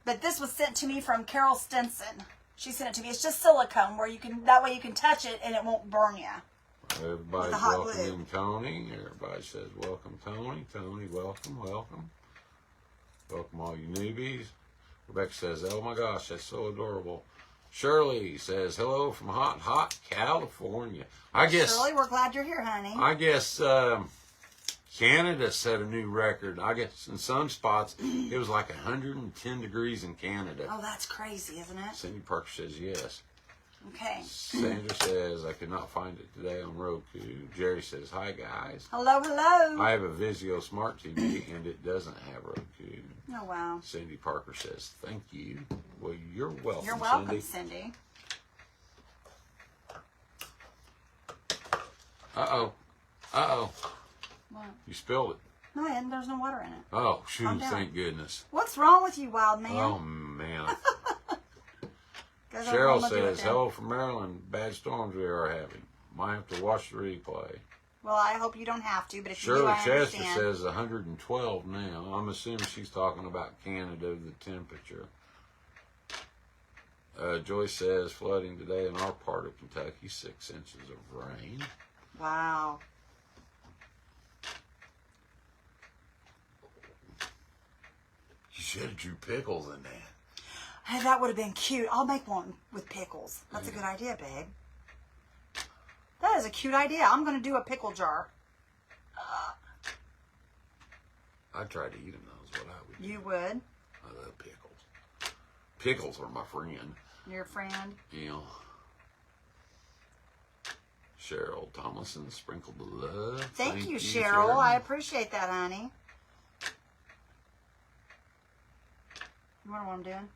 but this was sent to me from Carol Stinson. She sent it to me. It's just silicone that way you can touch it and it won't burn you. Everybody's the hot welcoming Tony. Everybody says, welcome, Tony. Tony, welcome, welcome. Welcome all you newbies. Rebecca says, oh my gosh, that's so adorable. Shirley says, hello from hot California. Shirley, we're glad you're here, honey. I guess Canada set a new record. I guess in some spots, it was like 110 degrees in Canada. Oh, that's crazy, isn't it? Cindy Parker says yes. Okay. Sandra says, I could not find it today on Roku. Jerry says, hi guys. Hello, hello. I have a Vizio Smart TV and it doesn't have Roku. Oh, wow. Cindy Parker says, thank you. Well, you're welcome, You're welcome, Cindy. Cindy. Uh-oh. What? You spilled it. No, and there's no water in it. Oh, shoot, Calm down. thank goodness. What's wrong with you, wild man? Oh, man. Guys, Cheryl I'm gonna do it says, then. hello from Maryland. Bad storms we are having. Might have to watch the replay. Well, I hope you don't have to, but if you do, Shirley I Chester understand. says 112 now. I'm assuming she's talking about Canada, the temperature. Joyce says flooding today in our part of Kentucky, 6 inches of rain. Wow. You should have drew pickles in that. Hey, that would have been cute. I'll make one with pickles. That's a good idea, babe. That is a cute idea. I'm going to do a pickle jar. I'd try to eat them, though, is what I would do. You would? I love pickles. Pickles are my friend. Your friend? You know. Cheryl Tomlinson sprinkled the love. Thank you, Cheryl. I appreciate that, honey. You wonder what I'm doing?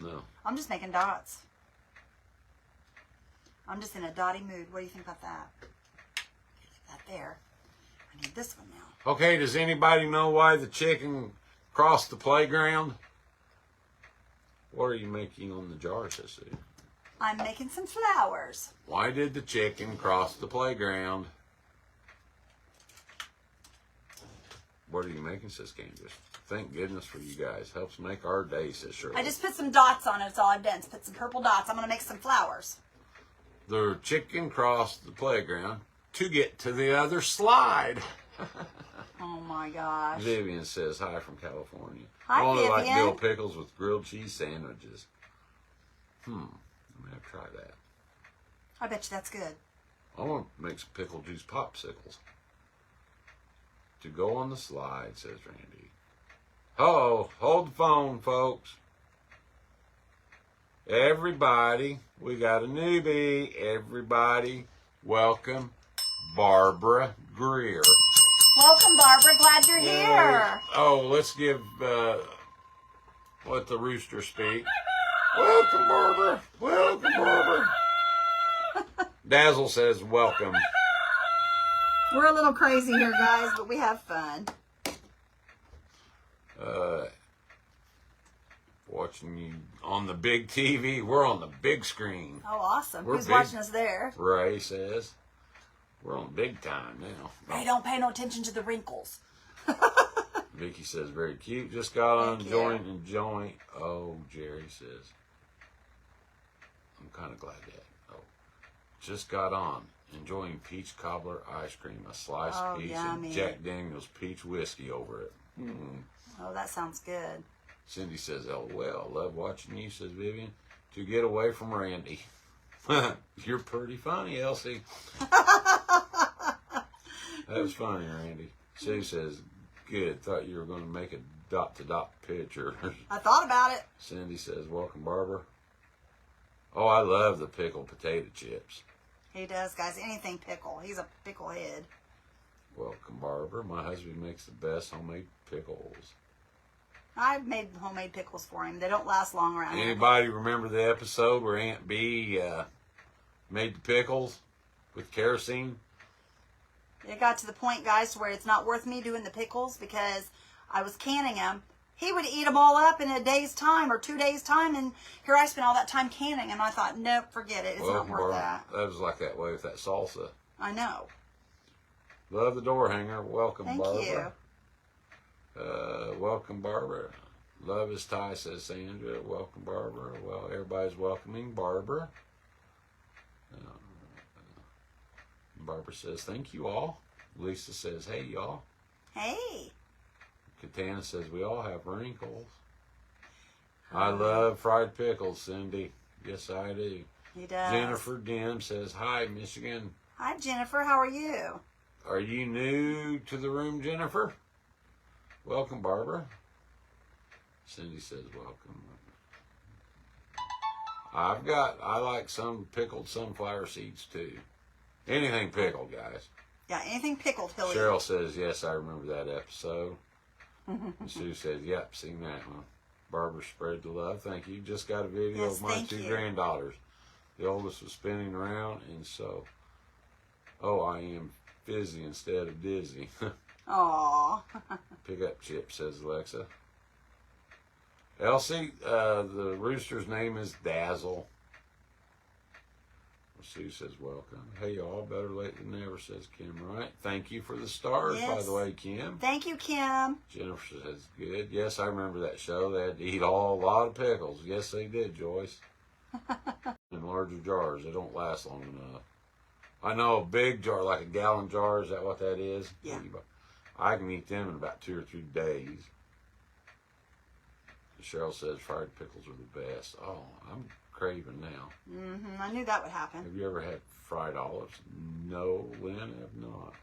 No. I'm just making dots. I'm just in a dotty mood. What do you think about that? Get that there. I need this one now. Okay, does anybody know why the chicken crossed the playground? What are you making on the jar, Sissy? I'm making some flowers. Why did the chicken cross the playground? What are you making, Sis Candace? Thank goodness for you guys. Helps make our day, says Shirley. I just put some dots on it. That's all I've done. Put some purple dots. I'm going to make some flowers. The chicken crossed the playground to get to the other slide. Oh my gosh. Vivian says hi from California. Hi, I only like Vivian. dill pickles with grilled cheese sandwiches. I'm gonna have to try that. I bet you that's good. I want to make some pickle juice popsicles. To go on the slide, says Randy. Oh, hold the phone, folks. Everybody, we got a newbie. Everybody, welcome Barbara Greer. Welcome, Barbara. Glad you're here. Oh, let's give let the rooster speak. Welcome, Barbara. Welcome, Barbara. Dazzle says welcome. We're a little crazy here, guys, but we have fun. Watching you on the big TV. We're on the big screen. Oh, awesome. We're Who's big. watching us there? Ray says. We're on big time now. Ray, don't pay no attention to the wrinkles. Vicky says, very cute. Just got on Thank you. enjoying. Oh, Jerry says. I'm kind of glad that. Oh, just got on. Enjoying peach cobbler ice cream, a sliced peach, yummy. and Jack Daniels peach whiskey over it. Oh, that sounds good. Cindy says, LOL, love watching you, says Vivian, to get away from Randy. You're pretty funny, Elsie. That was funny, Randy. Sue says, good, thought you were going to make a dot-to-dot picture. I thought about it. Cindy says, welcome, Barbara. Oh, I love the pickled potato chips. He does, guys. Anything pickle. He's a pickle head. Welcome, Barbara. My husband makes the best homemade pickles. I've made homemade pickles for him. They don't last long around here. Anybody remember the episode where Aunt B made the pickles with kerosene? It got to the point, guys, where it's not worth me doing the pickles because I was canning them. He would eat them all up in a day's time or 2 days' time, and here I spent all that time canning, and I thought, nope, forget it. It's not worth that. That was like that way with that salsa. I know. Love the door hanger. Welcome, Thank Barbara. Welcome, Barbara. Love is Ty, says Sandra. Welcome, Barbara. Well, everybody's welcoming Barbara. Barbara says, thank you all. Lisa says, hey, y'all. Hey. Katana says, we all have wrinkles. I love fried pickles, Cindy. Yes, I do. He does. Jennifer Dim says, hi, Michigan. Hi, Jennifer. How are you? Are you new to the room, Jennifer? Welcome, Barbara. Cindy says, welcome. I like some pickled sunflower seeds, too. Anything pickled, guys. Yeah, anything pickled, he'll Cheryl eat. says, yes, I remember that episode. And Sue says, yep, seen that one. Barbara spread the love. Thank you. Just got a video Yes, of my thank two you. granddaughters. The oldest was spinning around, and so, oh, I am fizzy instead of dizzy. Aw. Pick up chip, says Alexa. Elsie, the rooster's name is Dazzle. Sue says, welcome. Hey, y'all, better late than never, says Kim, right? Thank you for the stars, by Yes. the way, Kim. Thank you, Kim. Jennifer says, good. Yes, I remember that show. They had to eat a lot of pickles. Yes, they did, Joyce. In larger jars. They don't last long enough. I know a big jar, like a gallon jar. Is that what that is? Yeah. I can eat them in about 2 or 3 days. Cheryl says fried pickles are the best. Oh, I'm craving now. Mm-hmm. I knew that would happen. Have you ever had fried olives? No, Lynn, I have not.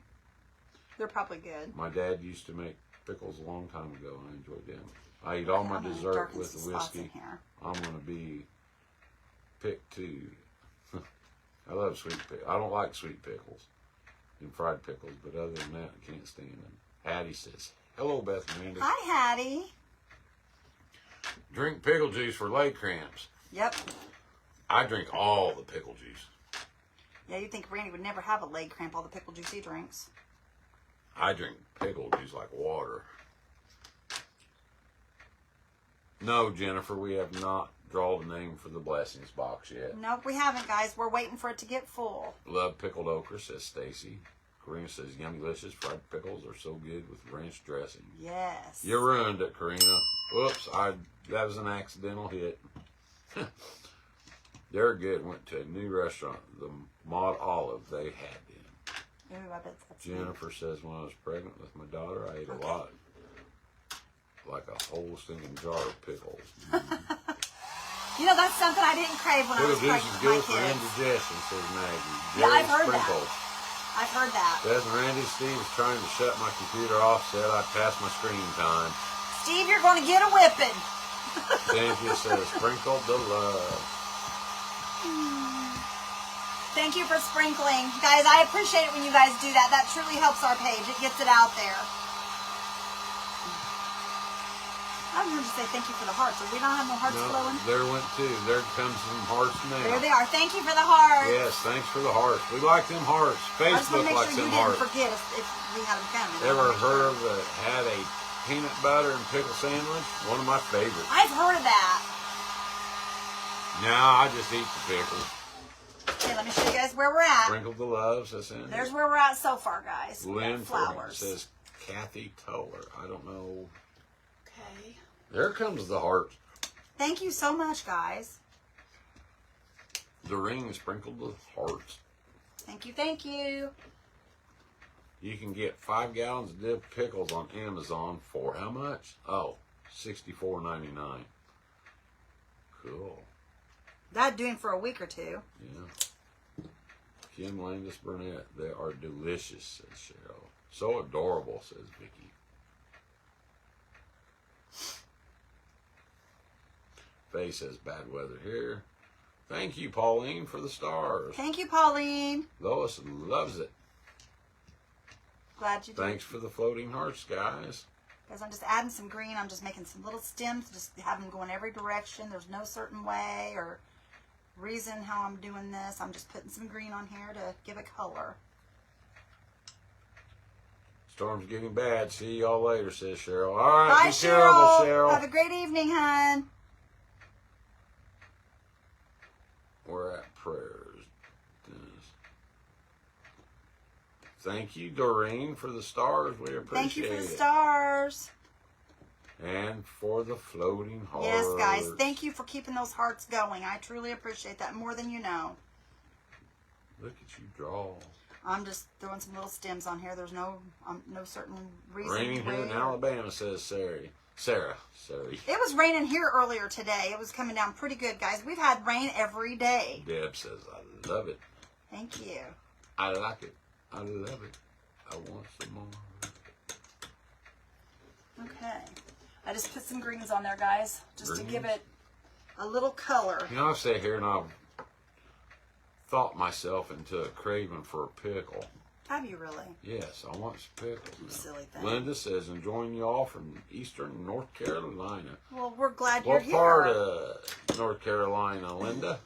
They're probably good. My dad used to make pickles a long time ago, and I enjoyed them. I eat all my I'm gonna dessert darken with some the spots in whiskey. here. I'm going to be picked too. I love sweet pickles. I don't like sweet pickles and fried pickles, but other than that, I can't stand them. Hattie says, hello, Beth and Randy. Hi, Hattie. Drink pickle juice for leg cramps. Yep. I drink all the pickle juice. Yeah, you'd think Randy would never have a leg cramp, all the pickle juice he drinks. I drink pickle juice like water. No, Jennifer, we have not drawn a name for the blessings box yet. Nope, we haven't, guys. We're waiting for it to get full. Love pickled okra, says Stacy. Karina says, yummy delicious fried pickles are so good with ranch dressing. Yes. You ruined it, Karina. Whoops, that was an accidental hit. They're good. Went to a new restaurant, the Maud Olive. They had them. Ooh, I bet that's Jennifer says, when I was pregnant with my daughter, I ate a lot. Like a whole stinking jar of pickles. You know, that's something I didn't crave when I was Pickle pregnant juice is with my good for kids. indigestion, says Maggie. Yeah, I've Jerry heard Sprinkles. that. I've heard that. Says Randy, Steve was trying to shut my computer off, said I'd passed my screen time. Steve, you're going to get a whipping. Cynthia says, sprinkle the love. Thank you for sprinkling. Guys, I appreciate it when you guys do that. That truly helps our page. It gets it out there. I was going to say thank you for the hearts. Are we not having no hearts flowing? There went two. There comes some hearts now. There they are. Thank you for the hearts. Yes, thanks for the hearts. We like them hearts. I just want Facebook to make likes sure you them didn't hearts. forget if we had them coming. Ever heard of that had a peanut butter and pickle sandwich? One of my favorites. I've heard of that. No, I just eat the pickles. Okay, let me show you guys where we're at. Sprinkle the love, says Cindy. There's where we're at so far, guys. We Lynn got flowers. says Kathy Toller. I don't know. Okay. There comes the heart. Thank you so much, guys. Doreen sprinkled with hearts. Thank you, thank you. You can get 5 gallons of dipped pickles on Amazon for how much? Oh, $64.99. Cool. That'd do him for a week or two. Yeah. Kim Landis Burnett. They are delicious, says Cheryl. So adorable, says Vicky. Faye says bad weather here. Thank you, Pauline, for the stars. Thank you, Pauline. Lois loves it. Glad you did. Thanks for the floating hearts, guys. Guys, I'm just adding some green. I'm just making some little stems. Just have them go in every direction. There's no certain way or reason how I'm doing this. I'm just putting some green on here to give it color. Storm's getting bad. See y'all later, says Cheryl. All right, Bye, be terrible, Cheryl. Have a great evening, hon. We're at prayers. Thank you, Doreen, for the stars. We appreciate it. Thank you for the stars. And for the floating hearts. Yes, guys. Thank you for keeping those hearts going. I truly appreciate that more than you know. Look at you draw. I'm just throwing some little stems on here. There's no certain reason. Raining here in Alabama, says Sarah. Sorry. It was raining here earlier today. It was coming down pretty good, guys. We've had rain every day. Deb says, I love it. Thank you. I like it. I love it. I want some more. Okay. I just put some greens on there, guys, just Greens? to give it a little color. You know, I've sat here and I've thought myself into a craving for a pickle. Have you really? Yes, I want some pickles. You now. silly thing. Linda says, enjoying y'all from eastern North Carolina. Well, we're glad you're What here. part of North Carolina, Linda?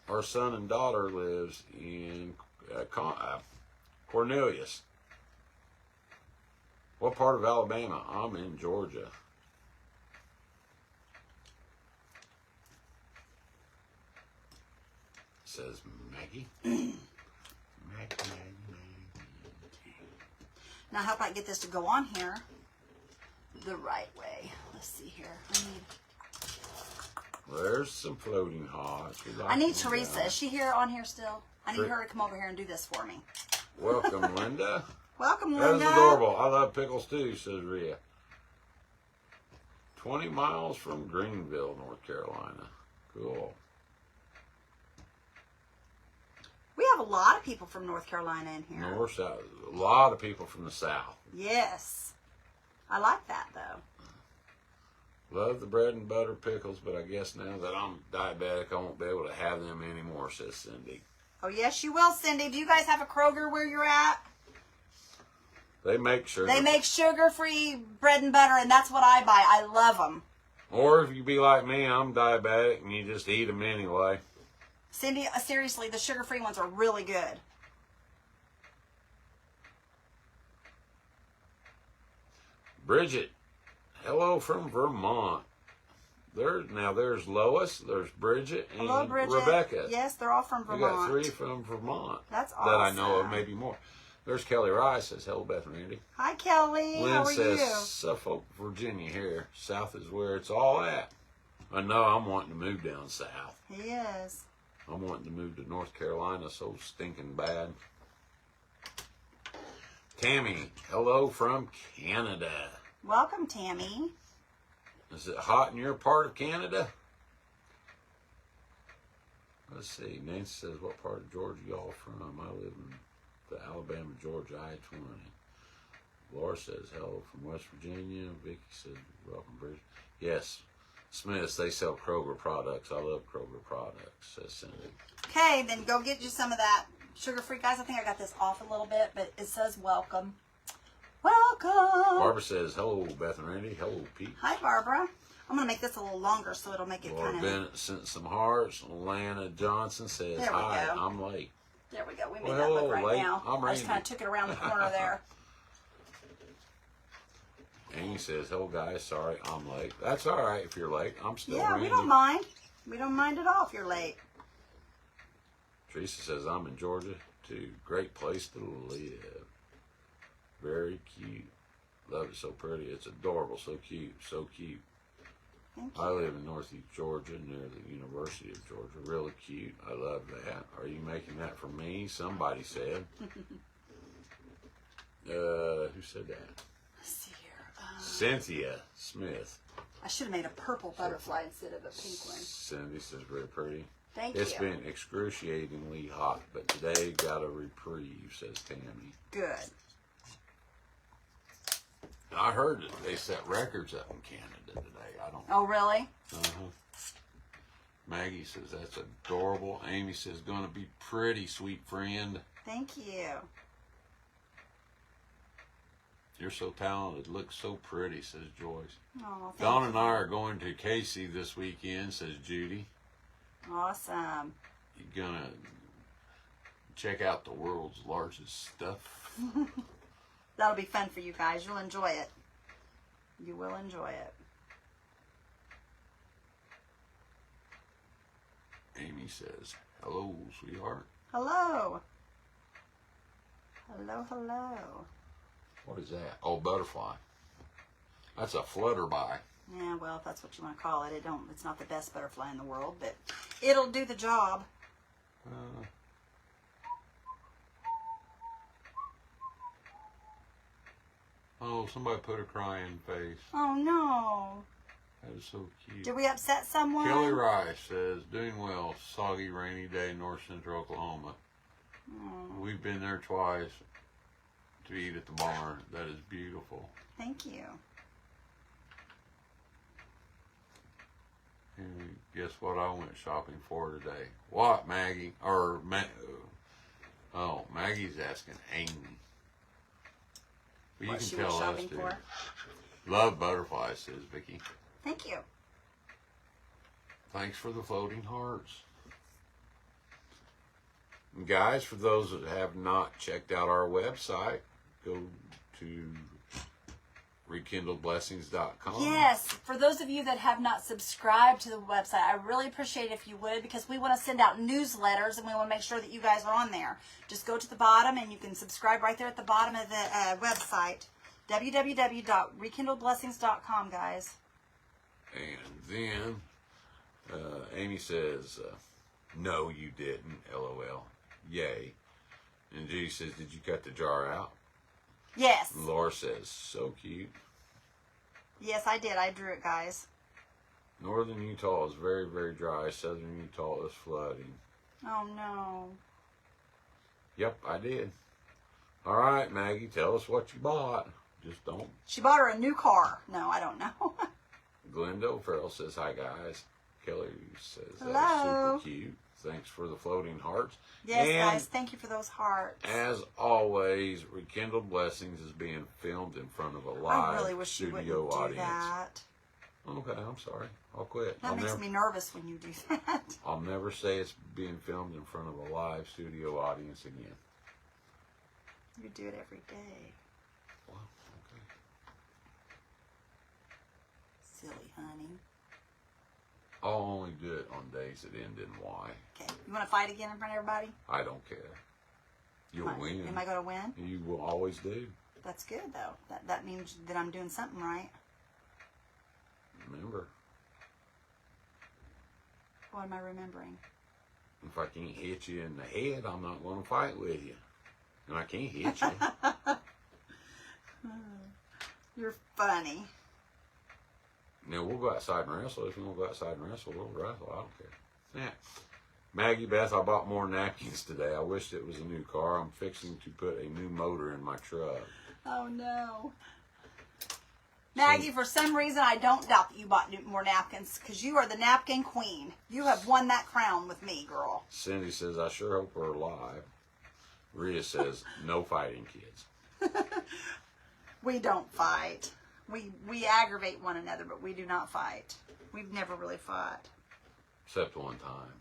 Our son and daughter lives in Cornelius. What part of Alabama? I'm in Georgia. Says Maggie. Maggie. Now, how about I get this to go on here the right way? Let's see here. There's some floating hearts. I need Teresa. Is she here on here still? I need her to come over here and do this for me. Welcome, Linda. Welcome, That Linda. is adorable. I love pickles too, says Rhea. 20 miles from Greenville, North Carolina. Cool. We have a lot of people from North Carolina in here. North, south. A lot of people from the south. Yes. I like that, though. Love the bread and butter pickles, but I guess now that I'm diabetic, I won't be able to have them anymore, says Cindy. Oh, yes, you will, Cindy. Do you guys have a Kroger where you're at? They make sugar. They make sugar-free bread and butter, and that's what I buy. I love them. Or if you be like me, I'm diabetic, and you just eat them anyway. Cindy, seriously, the sugar-free ones are really good. Bridget, hello from Vermont. There's Lois, there's Bridget, and Hello, Bridget. Rebecca. Yes, they're all from We Vermont. got 3 from Vermont. That's that I know of, awesome. maybe more. There's Kelly Rice says, hello, Beth and Randy. Hi, Kelly. Lynn How are says, you? Suffolk, Virginia here. South is where it's all at. I know I'm wanting to move down south. He is. I'm wanting to move to North Carolina so stinking bad. Tammy, hello from Canada. Welcome, Tammy. Is it hot in your part of Canada? Let's see. Nancy says, what part of Georgia y'all from? I live in the Alabama-Georgia I-20. Laura says, hello from West Virginia. Vicky says, welcome, Bridget. Yes, Smiths, they sell Kroger products. I love Kroger products, says Cindy. Okay, then go get you some of that sugar-free. Guys, I think I got this off a little bit, but it says welcome. Welcome. Barbara says, hello, Beth and Randy. Hello, Pete. Hi, Barbara. I'm going to make this a little longer so it'll make it Laura kind of... Bennett sent some hearts. Lana Johnson says, There we hi, go. I'm late. There we go. We made Well, that look hello, right late. now. I'm I just Randy. kind of took it around the corner there. Amy says, hello, guys. Sorry, I'm late. That's all right if you're late. I'm still Yeah, Randy. we don't mind. We don't mind at all if you're late. Teresa says, I'm in Georgia, too. Great place to live. Very cute. Love it, so pretty. It's adorable, so cute, so cute. Thank you. I live in Northeast Georgia, near the University of Georgia. Really cute. I love that. Are you making that for me? Somebody said. Who said that? Let's see here. Cynthia Smith. I should have made a purple butterfly instead of a pink one. Cindy says, very pretty. Thank It's you. been excruciatingly hot, but today got a reprieve, says Tammy. Good. I heard that they set records up in Canada today. I don't know. Oh, really? Maggie says, that's adorable. Amy says, gonna be pretty, sweet friend. Thank you. You're so talented. Looks so pretty, says Joyce. Oh, Dawn and I are going to Casey this weekend, says Judy. Awesome. You're gonna check out the world's largest stuff. That'll be fun for you guys. You'll enjoy it. You will enjoy it. Amy says, hello, sweetheart. Hello. Hello, hello. What is that? Oh, butterfly. That's a flutterby. Yeah, well, if that's what you want to call it, it's not the best butterfly in the world, but it'll do the job. Oh, somebody put a crying face. Oh, no. That is so cute. Did we upset someone? Kelly Rice says, doing well. Soggy, rainy day in north central Oklahoma. We've been there twice to eat at the barn. That is beautiful. Thank you. And guess what I went shopping for today? What, Maggie? Maggie's asking Amy. But you What can she tell was us shopping too. for? Love butterflies, says Vicky. Thank you. Thanks for the floating hearts. And guys, for those that have not checked out our website, go to rekindledblessings.com. Yes, for those of you that have not subscribed to the website, I really appreciate it if you would, because we want to send out newsletters and we want to make sure that you guys are on there. Just go to the bottom and you can subscribe right there at the bottom of the website, www.rekindledblessings.com, guys. And then Amy says, no, you didn't, LOL. Yay. And Judy says, did you cut the jar out? Yes. And Laura says, so cute. Yes, I did. I drew it, guys. Northern Utah is very, very dry. Southern Utah is flooding. Oh, no. Yep, I did. All right, Maggie, tell us what you bought. Just don't. She bought her a new car. No, I don't know. Glenda Farrell says, hi, guys. Kelly says, Hello. that's super cute. Thanks for the floating hearts. Yes, and guys, thank you for those hearts. as always, Rekindled Blessings is being filmed in front of a live I really wish you wouldn't studio do audience. that. Okay, I'm sorry. I'll quit. That makes me nervous when you do that. I'll never say it's being filmed in front of a live studio audience again. You do it every day. Well, okay. Silly honey. I'll only do it on days that end in Y. Okay. You want to fight again in front of everybody? I don't care. You'll win. Am I going to win? You will always do. That's good, though. That means that I'm doing something right. Remember, What am I remembering? if I can't hit you in the head, I'm not going to fight with you. And I can't hit you. You're funny. Now, we'll go outside and wrestle. If you want to go outside and wrestle, we'll wrestle. I don't care. Yeah. Maggie Beth, I bought more napkins today. I wished it was a new car. I'm fixing to put a new motor in my truck. Oh, no. Maggie, for some reason, I don't doubt that you bought more napkins because you are the napkin queen. You have won that crown with me, girl. Cindy says, I sure hope we're alive. Rhea says, no fighting, kids. We don't fight. We aggravate one another, but we do not fight. We've never really fought. Except one time.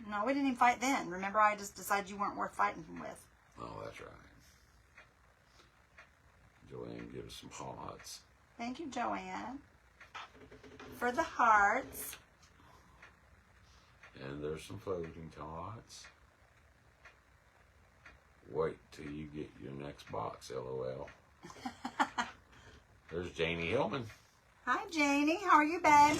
No, we didn't even fight then. Remember, I just decided you weren't worth fighting with. Oh, that's right. Joanne gives us some hearts. Thank you, Joanne, for the hearts. And there's some floating hearts. Wait till you get your next box, LOL. There's Janie Hillman. Hi, Janie. How are you, babe?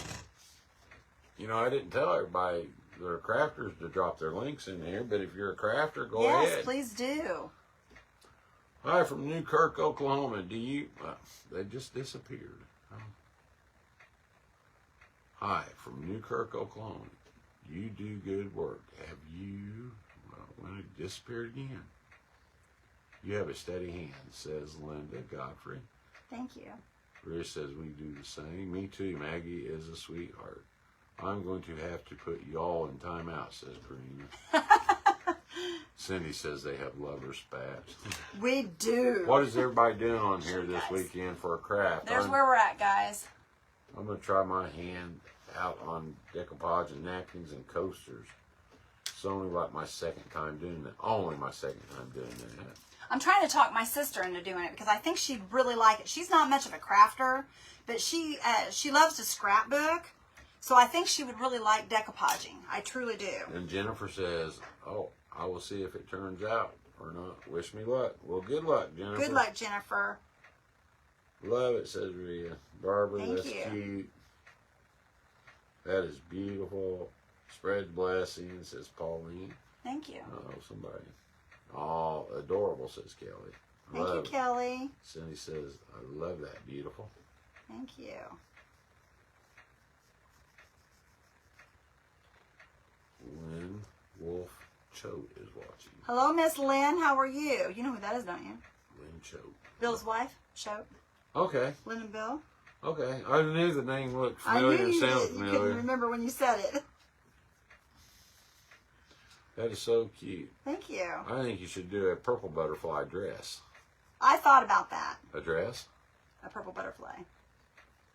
You know, I didn't tell everybody that are crafters to drop their links in there, but if you're a crafter, go yes, ahead. Please do. Hi, from Newkirk, Oklahoma. Do you... they just disappeared. Oh. Hi, from Newkirk, Oklahoma. You do good work. Have you... well, when it disappeared again. You have a steady hand, says Linda Godfrey. Thank you. Rhea says we do the same. Me too. Maggie is a sweetheart. I'm going to have to put y'all in timeout, says Karina. Cindy says they have lover spats. We do. What is everybody doing on here this weekend for a craft? There's where we're at, guys. I'm going to try my hand out on decoupage and napkins and coasters. It's only like my second time doing that. Only my second time doing that. I'm trying to talk my sister into doing it because I think she'd really like it. She's not much of a crafter, but she loves to scrapbook. So I think she would really like decoupaging. I truly do. And Jennifer says, oh, I will see if it turns out or not. Wish me luck. Well, good luck, Jennifer. Good luck, Jennifer. Love it, says Rhea. Barbara, Thank that's you. cute. That is beautiful. Spread blessings, says Pauline. Thank you. Oh, somebody. Oh, adorable, says Kelly. Thank you, Kelly. Cindy says, I love that. Beautiful. Thank you. Lynn Wolf Choate is watching. Hello, Miss Lynn. How are you? You know who that is, don't you? Lynn Choate. Bill's wife, Choate. Okay. Lynn and Bill. Okay. I knew the name looked I familiar knew and you sounded did. You familiar. couldn't remember when you said it. That is so cute. Thank you. I think you should do a purple butterfly dress. I thought about that. A dress? A purple butterfly.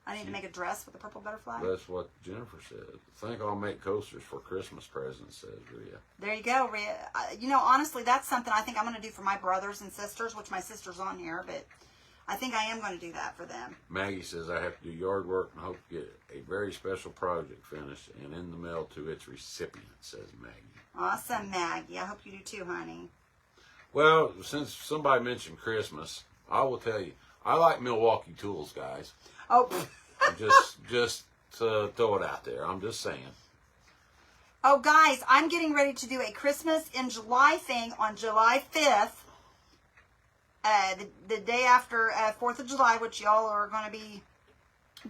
I need to make a dress with a purple butterfly. That's what Jennifer said. Think I'll make coasters for Christmas presents, says Rhea. There you go, Rhea. You know, honestly, that's something I think I'm going to do for my brothers and sisters, which my sister's on here, but I think I am going to do that for them. Maggie says I have to do yard work and hope to get a very special project finished and in the mail to its recipient, says Maggie. Awesome, Maggie. I hope you do too, honey. Well, since somebody mentioned Christmas, I will tell you, I like Milwaukee tools, guys. Oh, just to throw it out there. I'm just saying. oh, guys, I'm getting ready to do a Christmas in July thing on July 5th. The day after 4th of July, which y'all are going to be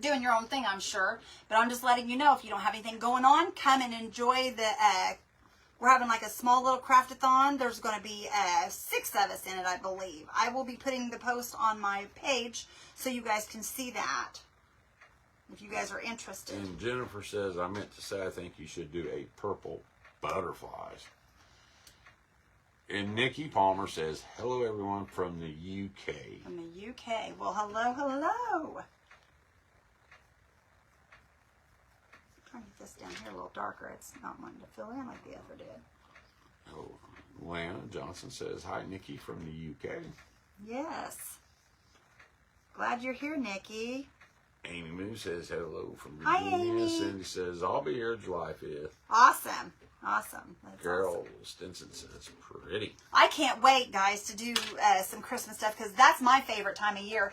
doing your own thing, I'm sure. But I'm just letting you know, if you don't have anything going on, come and enjoy the... we're having like a small little craftathon. There's going to be 6 of us in it, I believe. I will be putting the post on my page so you guys can see that, if you guys are interested. And Jennifer says, I meant to say I think you should do a purple butterflies. And Nikki Palmer says, hello everyone from the UK. From the UK. Well, hello, hello. I'm trying to get this down here a little darker. It's not wanting to fill in like the other did. Oh, Lana Johnson says, hi Nikki from the UK. Yes. Glad you're here, Nikki. Amy Moo says hello from Hi, Virginia. Amy. Cindy says, I'll be here July 5th. Awesome. Awesome. That's Carol awesome. Stinson says, pretty. I can't wait, guys, to do some Christmas stuff because that's my favorite time of year.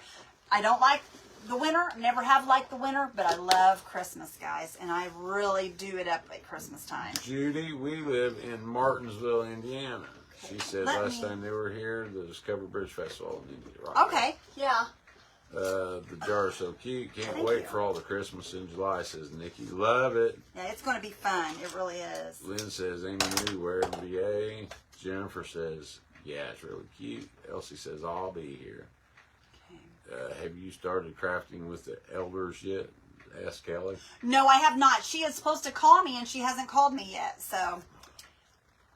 I don't like the winter. Never have liked the winter, but I love Christmas, guys, and I really do it up at Christmas time. Judy, we live in Martinsville, Indiana. She said last time they were here, the Discover Bridge Festival in India. Right Okay, yeah. The jar is so cute. Can't Thank wait you. for all the Christmas in July, says Nikki. Love it. Yeah, it's going to be fun. It really is. Lynn says, Amy Moo, where in VA? Jennifer says, yeah, it's really cute. Elsie says, I'll be here. Okay. Have you started crafting with the elders yet? Asked Kelly. No, I have not. She is supposed to call me, and she hasn't called me yet, so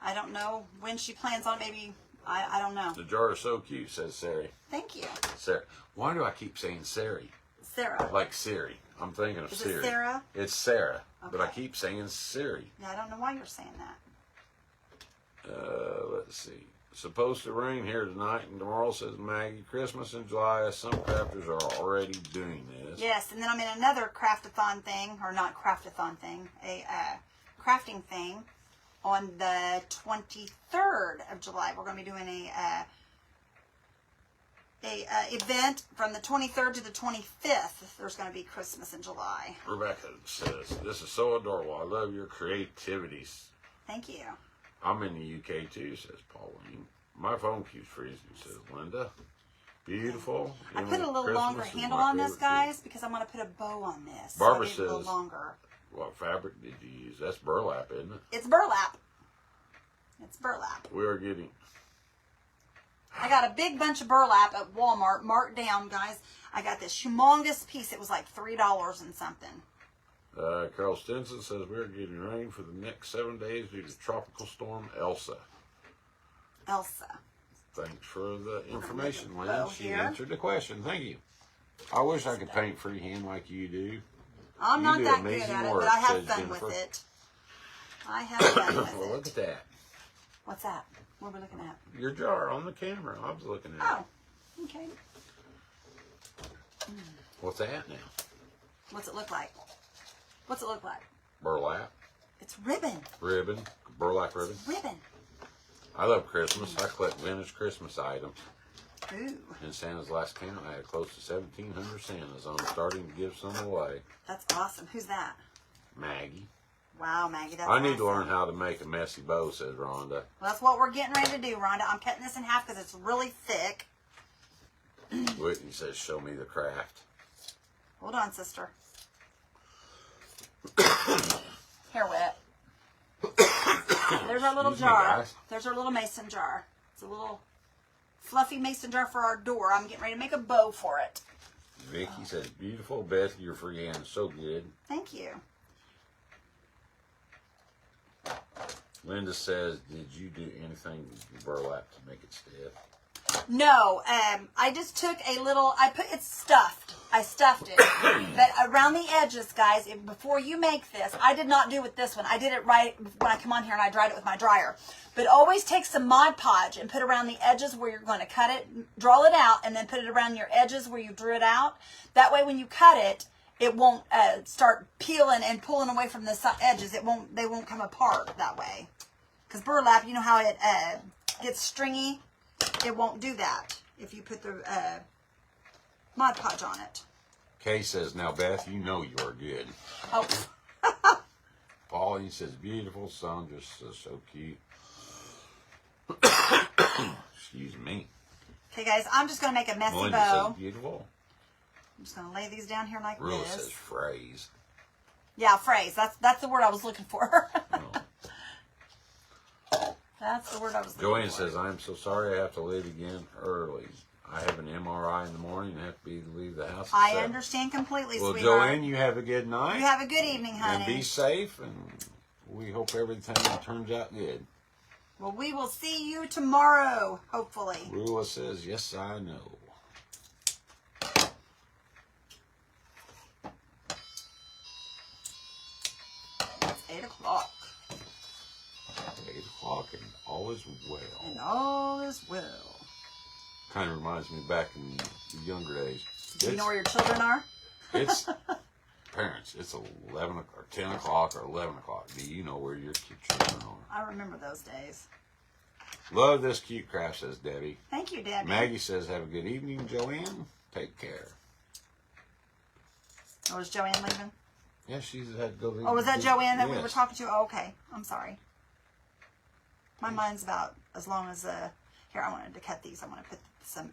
I don't know when she plans on. Maybe, I don't know. The jar is so cute, says Sari. Thank you. Sarah. Why do I keep saying Sari? Sarah. Like Siri. I'm thinking of Is Siri. it Sarah? It's Sarah, but I Okay. keep saying Siri. Yeah, I don't know why you're saying that. Let's see. Supposed to rain here tonight and tomorrow, says Maggie. Christmas in July. Some crafters are already doing this. Yes, and then I'm in another craftathon thing, or not craftathon thing, a crafting thing on the 23rd of July. We're going to be doing a event from the 23rd to the 25th. There's going to be Christmas in July. Rebecca says, this is so adorable. I love your creativities. Thank you. I'm in the UK too, says Pauline. My phone keeps freezing, says Linda. Beautiful. I put a little Christmas longer is handle my on this, favorite guys, because I'm going to put a bow on this. Barbara so I need a little says- longer. food. What fabric did you use? That's burlap, isn't it? It's burlap. It's burlap. We are getting... I got a big bunch of burlap at Walmart, marked down, guys. I got this humongous piece. It was like $3 and something. Carol Stinson says we're getting rain for the next 7 days due to Tropical Storm Elsa. Elsa. Thanks for the information, bow Lynn. She here. answered the question. Thank you. I wish I could paint freehand like you do. I'm You not do that good amazing at it, work, but I have says fun Jennifer. with it. I have fun with Well, look it. at that. What's that? What are we looking at? Your jar on the camera. I was looking at Oh, it. okay. What's that now? What's it look like? What's it look like? Burlap. It's ribbon. Ribbon. Burlap ribbon. Ribbon. I love Christmas. I collect vintage Christmas items. Ooh, In Santa's last count, I had close to 1,700 Santas. I'm starting to give some away. that's awesome. Who's that? Maggie. Wow, Maggie, that's I need awesome. to learn how to make a messy bow, says Rhonda. Well, that's what we're getting ready to do, Rhonda. I'm cutting this in half because it's really thick. Whitney says, show me the craft. Hold on, sister. Here, Whit. There's our little Excuse me, jar. guys. There's our little mason jar. It's a little fluffy mason jar for our door. I'm getting ready to make a bow for it. Vicky says, beautiful. Beth, your freehand is so good. Thank you. Linda says, did you do anything with your burlap to make it stiff? No, I just took a little, it's stuffed. I stuffed it. But around the edges, guys, before you make this, I did not do with this one. I did it right when I come on here and I dried it with my dryer. But always take some Mod Podge and put around the edges where you're going to cut it, draw it out, and then put it around your edges where you drew it out. That way when you cut it, it won't start peeling and pulling away from the edges. They won't come apart that way. Because burlap, you know how it gets stringy? It won't do that if you put the Mod Podge on it. Kay says, now, Beth, you know you are good. Oh, Pauline says, beautiful. Sandra says, so cute. Excuse me. okay, guys, I'm just going to make a messy Melinda bow. says, beautiful. I'm just going to lay these down here like Rilla this. says, phrase. Yeah, phrase. That's the word I was looking for. Oh. That's the word I was looking Joanne for. says, I'm so sorry I have to leave again early. I have an MRI in the morning and have to leave the house at I 7. understand completely, Well, sweetheart. Joanne, you have a good night. You have a good evening, and honey. be safe, and we hope everything turns out good. Well, we will see you tomorrow, hopefully. Rula says, yes, I know. It's 8 o'clock. 8 o'clock and all is well. And all is well. Kind of reminds me back in the younger days. Do you know where your children are? It's parents. It's 11 or 10 o'clock or 11 o'clock. Do you know where your children are? I remember those days. Love this cute craft, says Debbie. Thank you, Debbie. Maggie says, have a good evening, Joanne. Take care. Oh, was Joanne leaving? Yeah, she's had to go. Oh, was that Joanne that we Yes. were talking to? Oh, okay. I'm sorry. My mind's about as long as here, I wanted to cut these. I want to put some.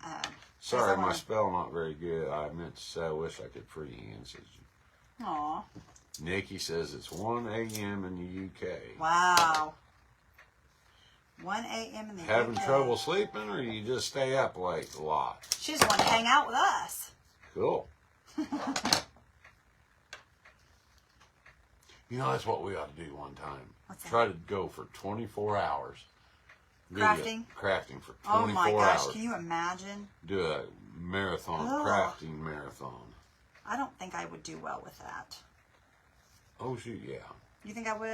Sorry, my spell not very good. I meant to say I wish I could freehand. Says Aw. Nikki says it's 1 a.m. in the UK. Wow. 1 a.m. in the Having UK. trouble sleeping, or you just stay up late a lot? She just wanted to hang out with us. Cool. You know, that's what we ought to do one time. What's that? Try to go for 24 hours. Crafting? Crafting for 24 Oh my gosh, hours. can you imagine? Do a marathon, Ugh. crafting marathon. I don't think I would do well with that. Oh, shoot, yeah. You think I would?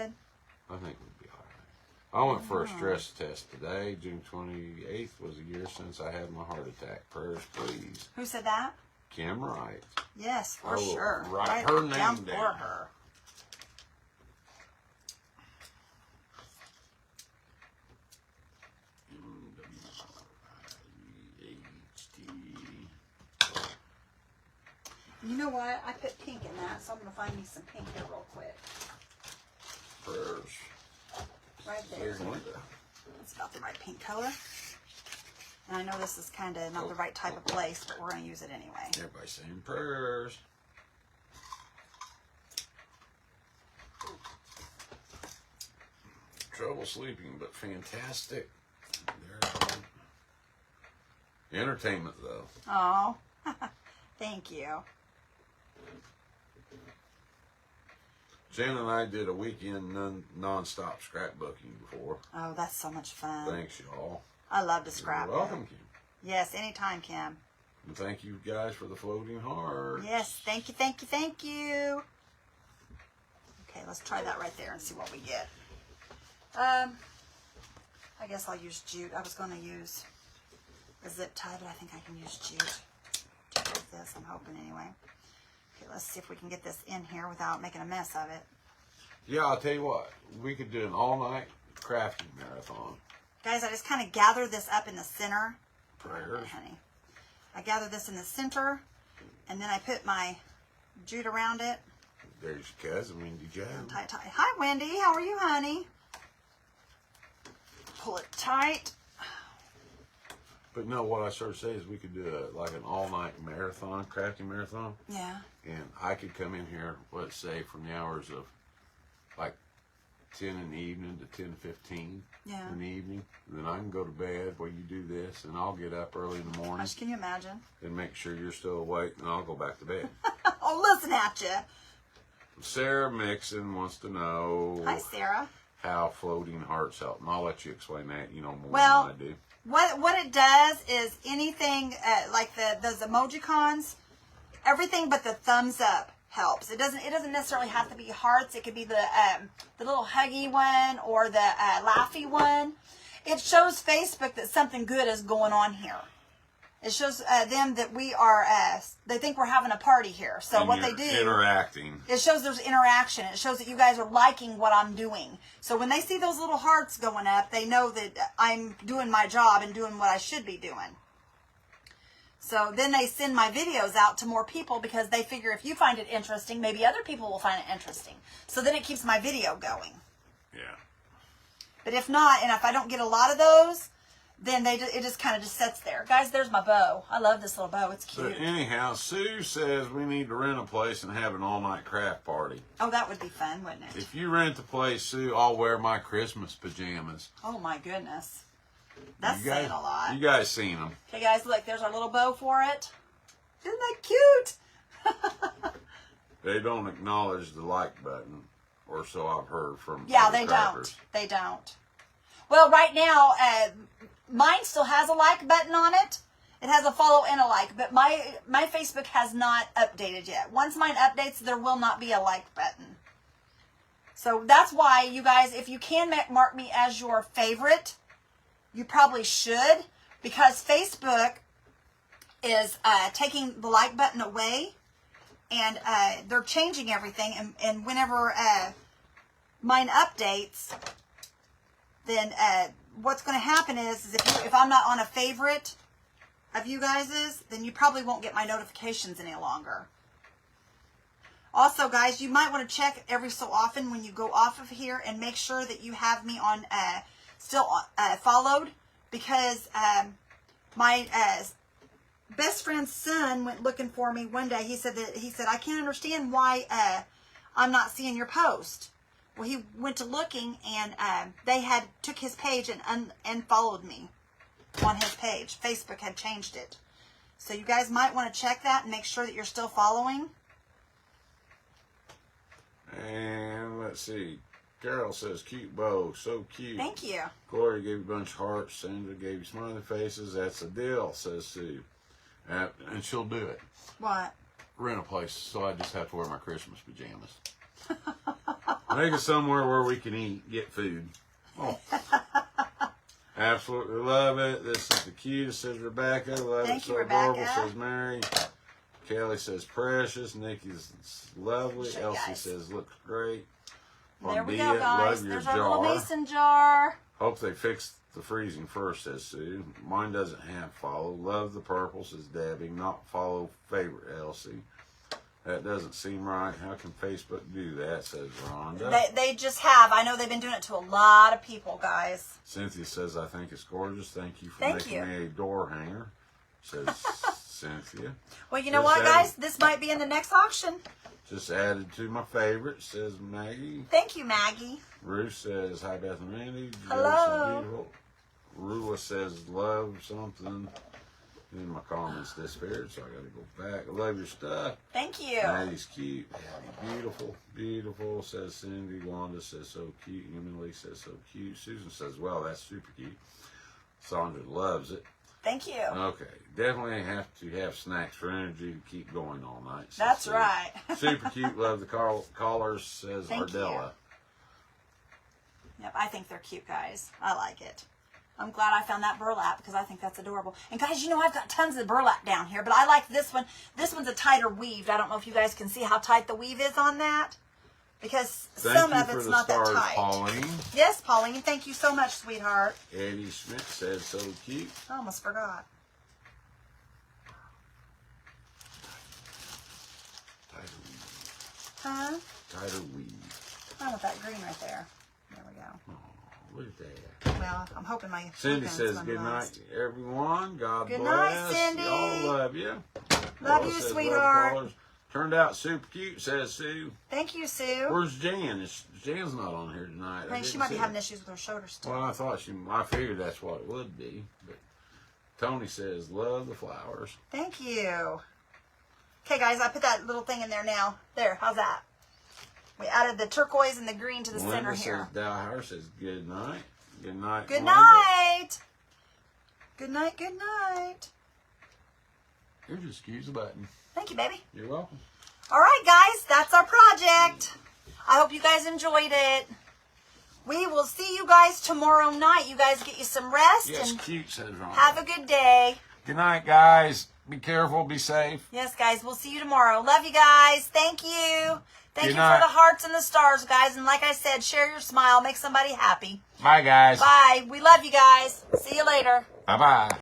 I think we'd be all right. I went for a stress test today. June 28th was a year since I had my heart attack. Prayers, please. Who said that? Kim Wright. Yes, for I will sure. write her name down for down. her. You know what? I put pink in that, so I'm going to find me some pink here real quick. Prayers. Right there. There's Linda. It's about the right pink color. And I know this is kind of not the right type of place, but we're going to use it anyway. Everybody saying prayers. Trouble sleeping, but fantastic. Entertainment, though. Oh, thank you. Jen and I did a weekend non-stop scrapbooking before. Oh, that's so much fun. Thanks, y'all. I love to You're scrapbook. welcome, Kim. Yes, anytime, Kim. And thank you guys for the floating hearts. Yes, thank you, thank you, thank you. Okay, let's try that right there and see what we get. I guess I'll use jute. I was going to use a zip tie, but I think I can use jute to do this. I'm hoping anyway. Okay, let's see if we can get this in here without making a mess of it. Yeah, I'll tell you what. We could do an all-night crafting marathon. Guys, I just kind of gather this up in the center. Prayers. Honey. I gather this in the center, and then I put my jute around it. There's your cousin, Wendy Joe. Tight, tight. Hi, Wendy. How are you, honey? Pull it tight. But no, what I started to say is we could do like an all-night marathon, crafting marathon. Yeah. And I could come in here, let's say, from the hours of like 10 in the evening to 10:15 Yeah. in the evening. And then I can go to bed while you do this, and I'll get up early in the morning Can you imagine? and make sure you're still awake, and I'll go back to bed. Oh, listen at you. Sarah Mixon wants to know Hi, Sarah. how floating hearts help, and I'll let you explain that. You know more Well, than I do. What it does is anything like those emojicons, everything but the thumbs up helps. It doesn't necessarily have to be hearts. It could be the little huggy one or the laughy one. It shows Facebook that something good is going on here. It shows them that we are. They think we're having a party here. So And what they you're do. interacting. It shows there's interaction. It shows that you guys are liking what I'm doing. So when they see those little hearts going up, they know that I'm doing my job and doing what I should be doing. So then they send my videos out to more people because they figure if you find it interesting, maybe other people will find it interesting. So then it keeps my video going. Yeah. But if not, and if I don't get a lot of those, then it just kind of just sits there. Guys, there's my bow. I love this little bow. It's cute. But anyhow, Sue says we need to rent a place and have an all-night craft party. Oh, that would be fun, wouldn't it? If you rent the place, Sue, I'll wear my Christmas pajamas. Oh, my goodness. That's You guys, saying a lot. You guys seen them. Okay, guys, look, there's our little bow for it. Isn't that cute? They don't acknowledge the like button, or so I've heard from Yeah, other they crackers. don't. They don't. Well, right now, mine still has a like button on it. It has a follow and a like, but my Facebook has not updated yet. Once mine updates, there will not be a like button. So that's why, you guys, if you can mark me as your favorite, you probably should, because Facebook is taking the like button away, and they're changing everything. And whenever mine updates, then what's going to happen is if I'm not on a favorite of you guys's, then you probably won't get my notifications any longer. Also, guys, you might want to check every so often when you go off of here and make sure that you have me on still followed, because my best friend's son went looking for me one day. He said I can't understand why I'm not seeing your post. Well, he went to looking, and they had took his page and unfollowed me on his page. Facebook had changed it. So you guys might want to check that and make sure that you're still following. And let's see. Carol says, cute bow. So cute. Thank you. Gloria gave you a bunch of hearts. Sandra gave you smiley faces. That's a deal, says Sue. And she'll do it. What? Rent a place, so I just have to wear my Christmas pajamas. Make it somewhere where we can eat, get food. Oh. Absolutely love it. This is the cutest, says Rebecca. Love Thank it. you, So Rebecca. adorable, says Mary. Kelly says precious. Nikki's lovely. Show you Elsie guys. says looks great. There we Bondia, go, guys. love your There's our little jar. mason jar. Hope they fix the freezing first, says Sue. Mine doesn't have follow. Love the purple, says Debbie. Not follow favorite, Elsie. That doesn't seem right. How can Facebook do that, says Rhonda. They just have. I know they've been doing it to a lot of people, guys. Cynthia says, I think it's gorgeous. Thank you for Thank making you. me a door hanger, says Cynthia. Well, you know Just what, guys? This might be in the next auction. Just added to my favorite, says Maggie. Thank you, Maggie. Ruth says, hi, Beth and Randy. Jill Hello. says, beautiful. Rula says, love something. And my comments disappeared, so I got to go back. I love your stuff. Thank you. Maddie's cute. Beautiful, beautiful, says Cindy. Wanda says, so cute. Emily says, so cute. Susan says, well, that's super cute. Sandra loves it. Thank you. Okay, definitely have to have snacks for energy to keep going all night. says That's Sue. right. Super cute. Love the callers, says Thank Ardella. Yep, I think they're cute, guys. I like it. I'm glad I found that burlap because I think that's adorable. And guys, you know I've got tons of burlap down here, but I like this one. This one's a tighter weaved. I don't know if you guys can see how tight the weave is on that, because some of it's not that tight. Pauline. Yes, Pauline. Thank you so much, sweetheart. Eddie Schmidt says, so cute. I almost forgot. Tighter weave. Huh? Tighter weave. I want that green right there. There we go. Oh, look at that. Well, I'm hoping my Cindy gun's says, not good night, lost. everyone. God Good bless. night, Cindy. Y'all love you. Love Laura you, says, sweetheart. callers. Turned out super cute, says Sue. Thank you, Sue. Where's Jan? Jan's not on here tonight. I think she might be having issues with her shoulder still. Well, I figured that's what it would be. But Tony says, love the flowers. Thank you. Okay, guys, I put that little thing in there now. There, how's that? We added the turquoise and the green to the center Linda here. says, Dowhauer says, good night. Good night. Good Linda. night. Good night, good night. You're just cute as a button. Thank you, baby. You're welcome. All right, guys, that's our project. I hope you guys enjoyed it. We will see you guys tomorrow night. You guys get you some rest Yes, and cute, says Ron. have a good day. Good night, guys. Be careful. Be safe. Yes, guys, we'll see you tomorrow. Love you guys. Thank you. Thank Good you night. for the hearts and the stars, guys. And like I said, share your smile. Make somebody happy. Bye, guys. Bye. We love you guys. See you later. Bye-bye.